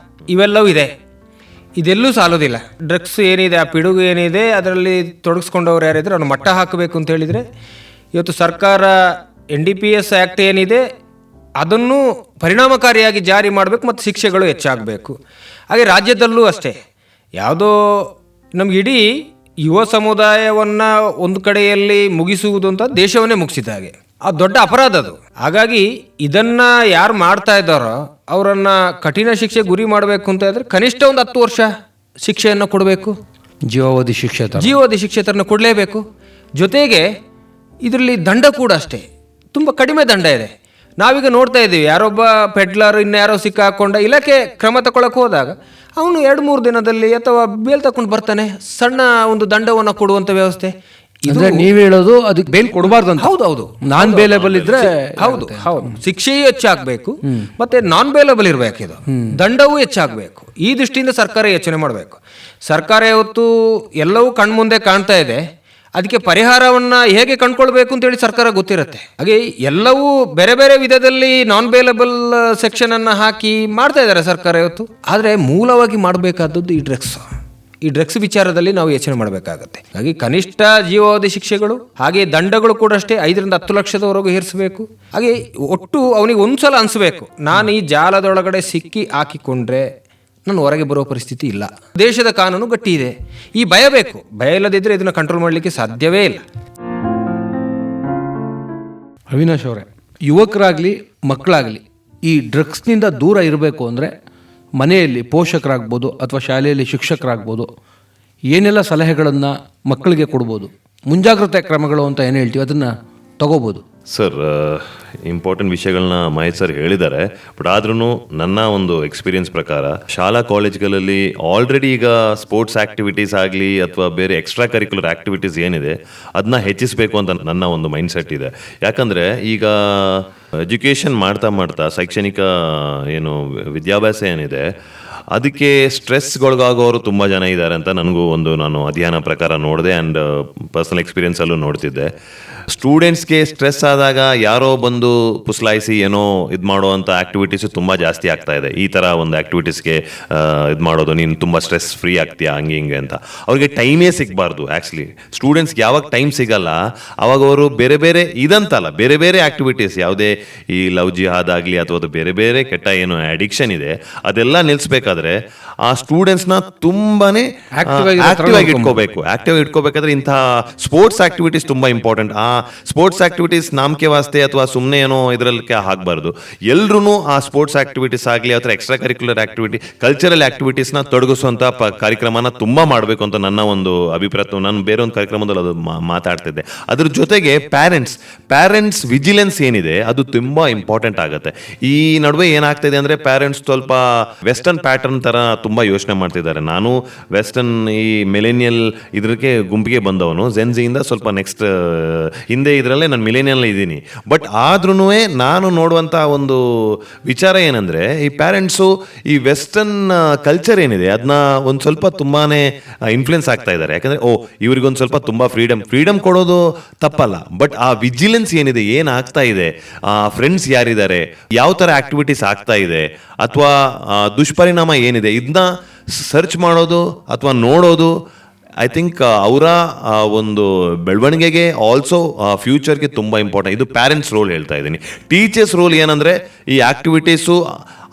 ಇವೆಲ್ಲವೂ ಇದೆ. ಇದೆಲ್ಲೂ ಸಾಲೋದಿಲ್ಲ. ಡ್ರಗ್ಸ್ ಏನಿದೆ, ಆ ಪಿಡುಗು ಏನಿದೆ, ಅದರಲ್ಲಿ ತೊಡಗಿಸ್ಕೊಂಡವ್ರು ಯಾರಿದ್ರೆ ಅವ್ನು ಮಟ್ಟ ಹಾಕಬೇಕು ಅಂತ ಹೇಳಿದರೆ ಇವತ್ತು ಸರ್ಕಾರ NDPS ಆ್ಯಕ್ಟ್ ಏನಿದೆ ಅದನ್ನು ಪರಿಣಾಮಕಾರಿಯಾಗಿ ಜಾರಿ ಮಾಡಬೇಕು ಮತ್ತು ಶಿಕ್ಷೆಗಳು ಹೆಚ್ಚಾಗಬೇಕು. ಹಾಗೆ ರಾಜ್ಯದಲ್ಲೂ ಅಷ್ಟೇ. ಯಾವುದೋ ನಮ್ಗೆ ಇಡೀ ಯುವ ಸಮುದಾಯವನ್ನು ಒಂದು ಕಡೆಯಲ್ಲಿ ಮುಗಿಸುವುದು ಅಂತ ದೇಶವನ್ನೇ ಮುಗಿಸಿದ ಹಾಗೆ ಆ ದೊಡ್ಡ ಅಪರಾಧ ಅದು. ಹಾಗಾಗಿ ಇದನ್ನು ಯಾರು ಮಾಡ್ತಾ ಇದ್ದಾರೋ ಅವರನ್ನು ಕಠಿಣ ಶಿಕ್ಷೆ ಗುರಿ ಮಾಡಬೇಕು ಅಂತ ಹೇಳಿದ್ರೆ ಕನಿಷ್ಠ ಒಂದು 10 ವರ್ಷ ಶಿಕ್ಷೆಯನ್ನು ಕೊಡಬೇಕು. ಜೀವಾವಧಿ ಶಿಕ್ಷೆ ಜೀವಾವಧಿ ಶಿಕ್ಷೆ ಥರನ ಕೊಡಲೇಬೇಕು. ಜೊತೆಗೆ ಇದರಲ್ಲಿ ದಂಡ ಕೂಡ ಅಷ್ಟೇ, ತುಂಬ ಕಡಿಮೆ ದಂಡ ಇದೆ. ನಾವೀಗ ನೋಡ್ತಾ ಇದ್ದೀವಿ, ಯಾರೊಬ್ಬ ಪೆಡ್ಲರ್ ಇನ್ಯಾರೋ ಸಿಕ್ಕಾಕೊಂಡ ಇಲಾಖೆ ಕ್ರಮ ತಗೊಳಕ್ಕೆ ಹೋದಾಗ ಅವನು 2-3 ದಿನದಲ್ಲಿ ಅಥವಾ ಬೇಲ್ ತಕೊಂಡು ಬರ್ತಾನೆ. ಸಣ್ಣ ಒಂದು ದಂಡವನ್ನು ಕೊಡುವಂಥ ವ್ಯವಸ್ಥೆ. ಅಂದ್ರೆ ನೀವು ಹೇಳೋದು ಅದಕ್ಕೆ ಬೇಲ್ ಕೊಡಬಾರ್ದು ಅಂತ? ಹೌದು, ನಾನ್ ಬೇಲೇಬಲ್ ಇದ್ರೆ ಹೌದು. ಶಿಕ್ಷೆಯೂ ಹೆಚ್ಚಾಗಬೇಕು ಮತ್ತೆ ನಾನ್ ಬೇಲೇಬಲ್ ಇರಬೇಕು. ಇದು ದಂಡವೂ ಹೆಚ್ಚಾಗಬೇಕು. ಈ ದೃಷ್ಟಿಯಿಂದ ಸರ್ಕಾರ ಯೋಚನೆ ಮಾಡಬೇಕು. ಸರ್ಕಾರ ಇವತ್ತು ಎಲ್ಲವೂ ಕಣ್ಮುಂದೆ ಕಾಣ್ತಾ ಇದೆ. ಅದಕ್ಕೆ ಪರಿಹಾರವನ್ನು ಹೇಗೆ ಕಂಡುಕೊಳ್ಬೇಕು ಅಂತೇಳಿ ಸರ್ಕಾರ ಗೊತ್ತಿರುತ್ತೆ. ಹಾಗೆ ಎಲ್ಲವೂ ಬೇರೆ ಬೇರೆ ವಿಧದಲ್ಲಿ ನಾನ್ ಬೇಲಬಲ್ ಸೆಕ್ಷನನ್ನು ಹಾಕಿ ಮಾಡ್ತಾ ಇದ್ದಾರೆ ಸರ್ಕಾರ ಇವತ್ತು. ಆದರೆ ಮೂಲವಾಗಿ ಮಾಡಬೇಕಾದದ್ದು ಈ ಡ್ರಗ್ಸ್ ವಿಚಾರದಲ್ಲಿ ನಾವು ಯೋಚನೆ ಮಾಡಬೇಕಾಗತ್ತೆ. ಹಾಗೆ ಕನಿಷ್ಠ ಜೀವಾವಧಿ ಶಿಕ್ಷೆಗಳು ಹಾಗೆ ದಂಡಗಳು ಕೂಡ ಅಷ್ಟೇ 5ರಿಂದ 10 ಲಕ್ಷದವರೆಗೂ ಹೇರಿಸಬೇಕು. ಹಾಗೆ ಒಟ್ಟು ಅವನಿಗೆ ಒಂದ್ಸಲ ಅನಿಸ್ಬೇಕು, ನಾನು ಈ ಜಾಲದೊಳಗಡೆ ಸಿಕ್ಕಿ ಹಾಕಿಕೊಂಡ್ರೆ ನಾನು ಹೊರಗೆ ಬರೋ ಪರಿಸ್ಥಿತಿ ಇಲ್ಲ. ದೇಶದ ಕಾನೂನು ಗಟ್ಟಿ ಇದೆ. ಈ ಭಯ ಬೇಕು. ಭಯ ಇಲ್ಲದಿದ್ದರೆ ಇದನ್ನು ಕಂಟ್ರೋಲ್ ಮಾಡಲಿಕ್ಕೆ ಸಾಧ್ಯವೇ ಇಲ್ಲ. ಅವಿನಾಶ್ ಅವರೇ, ಯುವಕರಾಗಲಿ ಮಕ್ಕಳಾಗಲಿ ಈ ಡ್ರಗ್ಸ್ನಿಂದ ದೂರ ಇರಬೇಕು ಅಂದರೆ ಮನೆಯಲ್ಲಿ ಪೋಷಕರಾಗ್ಬೋದು ಅಥವಾ ಶಾಲೆಯಲ್ಲಿ ಶಿಕ್ಷಕರಾಗ್ಬೋದು, ಏನೆಲ್ಲ ಸಲಹೆಗಳನ್ನು ಮಕ್ಕಳಿಗೆ ಕೊಡ್ಬೋದು? ಮುಂಜಾಗ್ರತೆ ಕ್ರಮಗಳು ಅಂತ ಏನು ಹೇಳ್ತೀವಿ ಅದನ್ನು ತಗೋಬೋದು. ಸರ್, ಇಂಪಾರ್ಟೆಂಟ್ ವಿಷಯಗಳನ್ನ ಮಹೇಶ್ ಸರ್ ಹೇಳಿದ್ದಾರೆ. ಬಟ್ ಆದ್ರೂ ನನ್ನ ಒಂದು ಎಕ್ಸ್ಪೀರಿಯನ್ಸ್ ಪ್ರಕಾರ ಶಾಲಾ ಕಾಲೇಜ್ಗಳಲ್ಲಿ ಆಲ್ರೆಡಿ ಈಗ ಸ್ಪೋರ್ಟ್ಸ್ ಆ್ಯಕ್ಟಿವಿಟೀಸ್ ಆಗಲಿ ಅಥವಾ ಬೇರೆ ಎಕ್ಸ್ಟ್ರಾ ಕರಿಕ್ಯುಲರ್ ಆ್ಯಕ್ಟಿವಿಟೀಸ್ ಏನಿದೆ ಅದನ್ನ ಹೆಚ್ಚಿಸಬೇಕು ಅಂತ ನನ್ನ ಒಂದು ಮೈಂಡ್ ಸೆಟ್ ಇದೆ. ಯಾಕಂದರೆ ಈಗ ಎಜುಕೇಷನ್ ಮಾಡ್ತಾ ಶೈಕ್ಷಣಿಕ ಏನು ವಿದ್ಯಾಭ್ಯಾಸ ಏನಿದೆ ಅದಕ್ಕೆ ಸ್ಟ್ರೆಸ್ಗೊಳಗಾಗೋರು ತುಂಬ ಜನ ಇದ್ದಾರೆ ಅಂತ ನನಗೂ ನಾನು ಅಧ್ಯಯನ ಪ್ರಕಾರ ನೋಡಿದೆ ಆ್ಯಂಡ್ ಪರ್ಸನಲ್ ಎಕ್ಸ್ಪೀರಿಯನ್ಸಲ್ಲೂ ನೋಡ್ತಿದ್ದೆ. ಸ್ಟೂಡೆಂಟ್ಸ್ಗೆ ಸ್ಟ್ರೆಸ್ ಆದಾಗ ಯಾರೋ ಬಂದು ಪುಸ್ಲಾಯಿಸಿ ಏನೋ ಇದು ಮಾಡುವಂಥ ಆ್ಯಕ್ಟಿವಿಟೀಸು ತುಂಬ ಜಾಸ್ತಿ ಆಗ್ತಾ ಇದೆ. ಈ ಥರ ಒಂದು ಆ್ಯಕ್ಟಿವಿಟೀಸ್ಗೆ ಇದು ಮಾಡೋದು, ನೀನು ತುಂಬ ಸ್ಟ್ರೆಸ್ ಫ್ರೀ ಆಗ್ತೀಯಾ ಹಂಗೆ ಅಂತ. ಅವ್ರಿಗೆ ಟೈಮೇ ಸಿಗಬಾರ್ದು. ಆ್ಯಕ್ಚುಲಿ ಸ್ಟೂಡೆಂಟ್ಸ್ಗೆ ಯಾವಾಗ ಟೈಮ್ ಸಿಗಲ್ಲ ಅವಾಗ ಅವರು ಬೇರೆ ಬೇರೆ ಇದಂತಲ್ಲ ಬೇರೆ ಬೇರೆ ಆ್ಯಕ್ಟಿವಿಟೀಸ್ ಯಾವುದೇ ಈ ಲವ್ ಜಿಹಾದ್ ಆಗಲಿ ಅಥವಾ ಅದು ಬೇರೆ ಬೇರೆ ಕೆಟ್ಟ ಏನು ಅಡಿಕ್ಷನ್ ಇದೆ ಅದೆಲ್ಲ ನಿಲ್ಲಿಸ್ಬೇಕಾದ್ರೆ ಆ ಸ್ಟೂಡೆಂಟ್ಸ್ನ ತುಂಬಾನೇ ಆಕ್ಟಿವ್ ಆಗಿ ಇಟ್ಕೋಬೇಕಾದ್ರೆ ಇಂತಹ ಸ್ಪೋರ್ಟ್ಸ್ ಆಕ್ಟಿವಿಟೀಸ್ ತುಂಬ ಇಂಪಾರ್ಟೆಂಟ್. ಆ ಸ್ಪೋರ್ಟ್ಸ್ ಆಕ್ಟಿವಿಟೀಸ್ ನಾಮಕೆ ವಾಸ್ತೆ ಅಥವಾ ಸುಮ್ಮನೆ ಏನೋ ಇದರಲ್ಲಿ ಹಾಕಬಾರ್ದು. ಎಲ್ಲರೂ ಆ ಸ್ಪೋರ್ಟ್ಸ್ ಆಕ್ಟಿವಿಟೀಸ್ ಆಗಲಿ ಅಥವಾ ಎಕ್ಸ್ಟ್ರಾ ಕರಿಕ್ಯುಲರ್ ಆಕ್ಟಿವಿಟಿ ಕಲ್ಚರಲ್ ಆಕ್ಟಿವಿಟೀಸ್ನ ತೊಡಗಿಸುವಂಥ ಕಾರ್ಯಕ್ರಮನ ತುಂಬ ಮಾಡಬೇಕು ಅಂತ ನನ್ನ ಒಂದು ಅಭಿಪ್ರಾಯ. ನಾನು ಬೇರೆ ಒಂದು ಕಾರ್ಯಕ್ರಮದಲ್ಲಿ ಅದು ಮಾತಾಡ್ತಿದ್ದೆ. ಅದ್ರ ಜೊತೆಗೆ ಪ್ಯಾರೆಂಟ್ಸ್ ವಿಜಿಲೆನ್ಸ್ ಏನಿದೆ ಅದು ತುಂಬ ಇಂಪಾರ್ಟೆಂಟ್ ಆಗುತ್ತೆ. ಈ ನಡುವೆ ಏನಾಗ್ತಿದೆ ಅಂದರೆ ಪ್ಯಾರೆಂಟ್ಸ್ ಸ್ವಲ್ಪ ವೆಸ್ಟರ್ನ್ ಪ್ಯಾಟರ್ನ್ ಥರ ತುಂಬ ಯೋಚನೆ ಮಾಡ್ತಿದ್ದಾರೆ. ನಾನು ವೆಸ್ಟರ್ನ್ ಈ ಮಿಲೇನಿಯಲ್ ಇದಕ್ಕೆ ಗುಂಪಿಗೆ ಬಂದವನು, ಜೆನ್ಜಿಯಿಂದ ಸ್ವಲ್ಪ ನೆಕ್ಸ್ಟ್ ಹಿಂದೆ ಇದರಲ್ಲೇ ನಾನು ಮಿಲೇನಿಯಲ್ ಇದ್ದೀನಿ. ಬಟ್ ಆದ್ರೂ ನಾನು ನೋಡುವಂಥ ಒಂದು ವಿಚಾರ ಏನಂದರೆ ಈ ಪ್ಯಾರೆಂಟ್ಸು ಈ ವೆಸ್ಟರ್ನ್ ಕಲ್ಚರ್ ಏನಿದೆ ಅದನ್ನ ಒಂದು ಸ್ವಲ್ಪ ತುಂಬಾ ಇನ್ಫ್ಲುಯೆನ್ಸ್ ಆಗ್ತಾ ಇದ್ದಾರೆ. ಯಾಕಂದರೆ ಇವ್ರಿಗೊಂದು ಸ್ವಲ್ಪ ತುಂಬ ಫ್ರೀಡಮ್ ಕೊಡೋದು ತಪ್ಪಲ್ಲ, ಬಟ್ ಆ ವಿಜಿಲೆನ್ಸ್ ಏನಿದೆ, ಏನಾಗ್ತಾ ಇದೆ, ಫ್ರೆಂಡ್ಸ್ ಯಾರಿದ್ದಾರೆ, ಯಾವ ಥರ ಆಕ್ಟಿವಿಟೀಸ್ ಆಗ್ತಾ ಇದೆ ಅಥವಾ ದುಷ್ಪರಿಣಾಮ ಏನಿದೆ ಇದನ್ನ ಸರ್ಚ್ ಮಾಡೋದು ಅಥವಾ ನೋಡೋದು ಐ ಥಿಂಕ್ ಅವರ ಒಂದು ಬೆಳವಣಿಗೆಗೆ ಆಲ್ಸೋ ಫ್ಯೂಚರ್ಗೆ ತುಂಬ ಇಂಪಾರ್ಟೆಂಟ್. ಇದು ಪ್ಯಾರೆಂಟ್ಸ್ ರೋಲ್ ಹೇಳ್ತಾ ಇದ್ದೀನಿ. ಟೀಚರ್ಸ್ ರೋಲ್ ಏನಂದರೆ ಈ ಆ್ಯಕ್ಟಿವಿಟೀಸು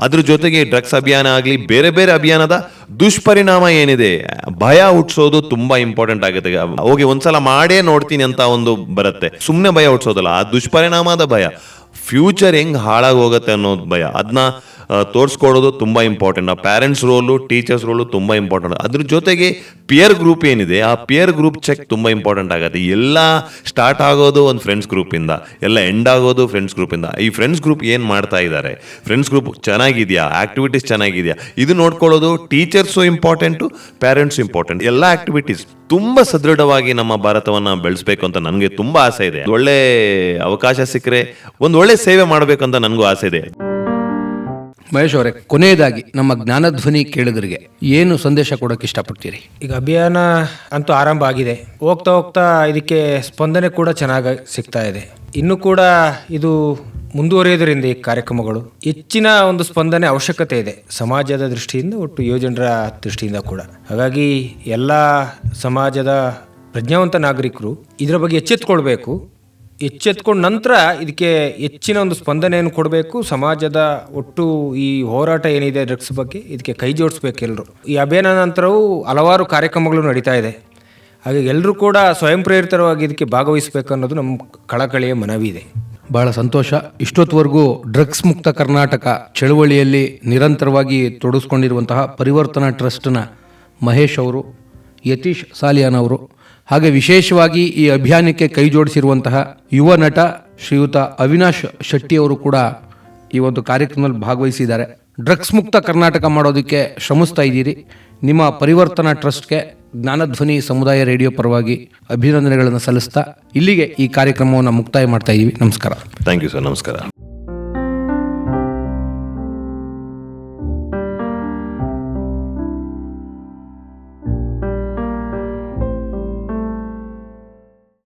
ಅದ್ರ ಜೊತೆಗೆ ಡ್ರಗ್ಸ್ ಅಭಿಯಾನ ಆಗಲಿ, ಬೇರೆ ಬೇರೆ ಅಭಿಯಾನದ ದುಷ್ಪರಿಣಾಮ ಏನಿದೆ, ಭಯ ಹುಟ್ಟಿಸೋದು ತುಂಬಾ ಇಂಪಾರ್ಟೆಂಟ್ ಆಗುತ್ತೆ. ಹೋಗಿ ಒಂದ್ಸಲ ಮಾಡೇ ನೋಡ್ತೀನಿ ಅಂತ ಒಂದು ಬರುತ್ತೆ, ಸುಮ್ಮನೆ ಭಯ ಹುಟ್ಟಿಸೋದಲ್ಲ, ಆ ದುಷ್ಪರಿಣಾಮದ ಭಯ, ಫ್ಯೂಚರ್ ಹೆಂಗ್ ಹಾಳಾಗಿ ಹೋಗುತ್ತೆ ಅನ್ನೋದು ಭಯ, ಅದನ್ನ ತೋರಿಸ್ಕೊಡೋದು ತುಂಬ ಇಂಪಾರ್ಟೆಂಟ್. ಆ ಪೇರೆಂಟ್ಸ್ ರೋಲು, ಟೀಚರ್ಸ್ ರೋಲು ತುಂಬ ಇಂಪಾರ್ಟೆಂಟ್. ಅದ್ರ ಜೊತೆಗೆ ಪಿಯರ್ ಗ್ರೂಪ್ ಏನಿದೆ, ಆ ಪಿಯರ್ ಗ್ರೂಪ್ ಚೆಕ್ ತುಂಬ ಇಂಪಾರ್ಟೆಂಟ್ ಆಗುತ್ತೆ. ಎಲ್ಲ ಸ್ಟಾರ್ಟ್ ಆಗೋದು ಒಂದು ಫ್ರೆಂಡ್ಸ್ ಗ್ರೂಪಿಂದ, ಎಲ್ಲ ಎಂಡ್ ಆಗೋದು ಫ್ರೆಂಡ್ಸ್ ಗ್ರೂಪಿಂದ. ಈ ಫ್ರೆಂಡ್ಸ್ ಗ್ರೂಪ್ ಏನು ಮಾಡ್ತಾ ಇದ್ದಾರೆ, ಫ್ರೆಂಡ್ಸ್ ಗ್ರೂಪ್ ಚೆನ್ನಾಗಿದೆಯಾ, ಆಕ್ಟಿವಿಟೀಸ್ ಚೆನ್ನಾಗಿದೆಯಾ, ಇದು ನೋಡ್ಕೊಳ್ಳೋದು ಟೀಚರ್ಸು ಇಂಪಾರ್ಟೆಂಟು, ಪೇರೆಂಟ್ಸ್ ಇಂಪಾರ್ಟೆಂಟ್. ಎಲ್ಲ ಆಕ್ಟಿವಿಟೀಸ್ ತುಂಬ ಸದೃಢವಾಗಿ ನಮ್ಮ ಭಾರತವನ್ನು ಬೆಳೆಸಬೇಕು ಅಂತ ನನಗೆ ತುಂಬ ಆಸೆ ಇದೆ. ಒಳ್ಳೆ ಅವಕಾಶ ಸಿಕ್ಕರೆ ಒಂದು ಒಳ್ಳೆ ಸೇವೆ ಮಾಡಬೇಕಂತ ನನಗೂ ಆಸೆ ಇದೆ. ಮಹೇಶ್ ಅವರೇ, ಕೊನೆಯದಾಗಿ ನಮ್ಮ ಜ್ಞಾನಧ್ವನಿ ಕೇಳುಗರಿಗೆ ಏನು ಸಂದೇಶ ಕೊಡೋಕೆ ಇಷ್ಟಪಡ್ತೀರಿ? ಈಗ ಅಭಿಯಾನ ಅಂತೂ ಆರಂಭ ಆಗಿದೆ, ಹೋಗ್ತಾ ಹೋಗ್ತಾ ಇದಕ್ಕೆ ಸ್ಪಂದನೆ ಕೂಡ ಚೆನ್ನಾಗಿ ಸಿಗ್ತಾ ಇದೆ. ಇನ್ನು ಕೂಡ ಇದು ಮುಂದುವರಿಯೋದ್ರಿಂದ ಈ ಕಾರ್ಯಕ್ರಮಗಳು ಹೆಚ್ಚಿನ ಒಂದು ಸ್ಪಂದನೆ ಅವಶ್ಯಕತೆ ಇದೆ ಸಮಾಜದ ದೃಷ್ಟಿಯಿಂದ, ಒಟ್ಟು ಯುವಜನರ ದೃಷ್ಟಿಯಿಂದ ಕೂಡ. ಹಾಗಾಗಿ ಎಲ್ಲ ಸಮಾಜದ ಪ್ರಜ್ಞಾವಂತ ನಾಗರಿಕರು ಇದರ ಬಗ್ಗೆ ಎಚ್ಚೆತ್ಕೊಳ್ಬೇಕು. ಎಚ್ಚೆತ್ಕೊಂಡ ನಂತರ ಇದಕ್ಕೆ ಹೆಚ್ಚಿನ ಒಂದು ಸ್ಪಂದನೆಯನ್ನು ಕೊಡಬೇಕು. ಸಮಾಜದ ಒಟ್ಟು ಈ ಹೋರಾಟ ಏನಿದೆ ಡ್ರಗ್ಸ್ ಬಗ್ಗೆ, ಇದಕ್ಕೆ ಕೈ ಜೋಡಿಸ್ಬೇಕು ಎಲ್ಲರೂ. ಈ ಅಭಿಯಾನ ನಂತರವೂ ಹಲವಾರು ಕಾರ್ಯಕ್ರಮಗಳು ನಡೀತಾ ಇದೆ. ಹಾಗೆ ಎಲ್ಲರೂ ಕೂಡ ಸ್ವಯಂ ಪ್ರೇರಿತವಾಗಿ ಇದಕ್ಕೆ ಭಾಗವಹಿಸಬೇಕು ಅನ್ನೋದು ನಮ್ಮ ಕಳಕಳಿಯ ಮನವಿ ಇದೆ. ಬಹಳ ಸಂತೋಷ. ಇಷ್ಟೊತ್ತವರೆಗೂ ಡ್ರಗ್ಸ್ ಮುಕ್ತ ಕರ್ನಾಟಕ ಚಳವಳಿಯಲ್ಲಿ ನಿರಂತರವಾಗಿ ತೊಡಗಿಸ್ಕೊಂಡಿರುವಂತಹ ಪರಿವರ್ತನಾ ಟ್ರಸ್ಟ್ನ ಮಹೇಶ್ ಅವರು, ಯತೀಶ್ ಸಾಲಿಯಾನ್ ಅವರು, ಹಾಗೆ ವಿಶೇಷವಾಗಿ ಈ ಅಭಿಯಾನಕ್ಕೆ ಕೈ ಜೋಡಿಸಿರುವಂತಹ ಯುವ ನಟ ಶ್ರೀಯುತ ಅವಿನಾಶ್ ಶೆಟ್ಟಿ ಅವರು ಕೂಡ ಈ ಒಂದು ಕಾರ್ಯಕ್ರಮದಲ್ಲಿ ಭಾಗವಹಿಸಿದ್ದಾರೆ. ಡ್ರಗ್ಸ್ ಮುಕ್ತ ಕರ್ನಾಟಕ ಮಾಡೋದಕ್ಕೆ ಶ್ರಮಿಸ್ತಾ ಇದ್ದೀರಿ. ನಿಮ್ಮ ಪರಿವರ್ತನಾ ಟ್ರಸ್ಟ್ಗೆ ಜ್ಞಾನಧ್ವನಿ ಸಮುದಾಯ ರೇಡಿಯೋ ಪರವಾಗಿ ಅಭಿನಂದನೆಗಳನ್ನು ಸಲ್ಲಿಸ್ತಾ ಇಲ್ಲಿಗೆ ಈ ಕಾರ್ಯಕ್ರಮವನ್ನು ಮುಕ್ತಾಯ ಮಾಡ್ತಾ ಇದ್ದೀವಿ. ನಮಸ್ಕಾರ. Thank you sir. ನಮಸ್ಕಾರ.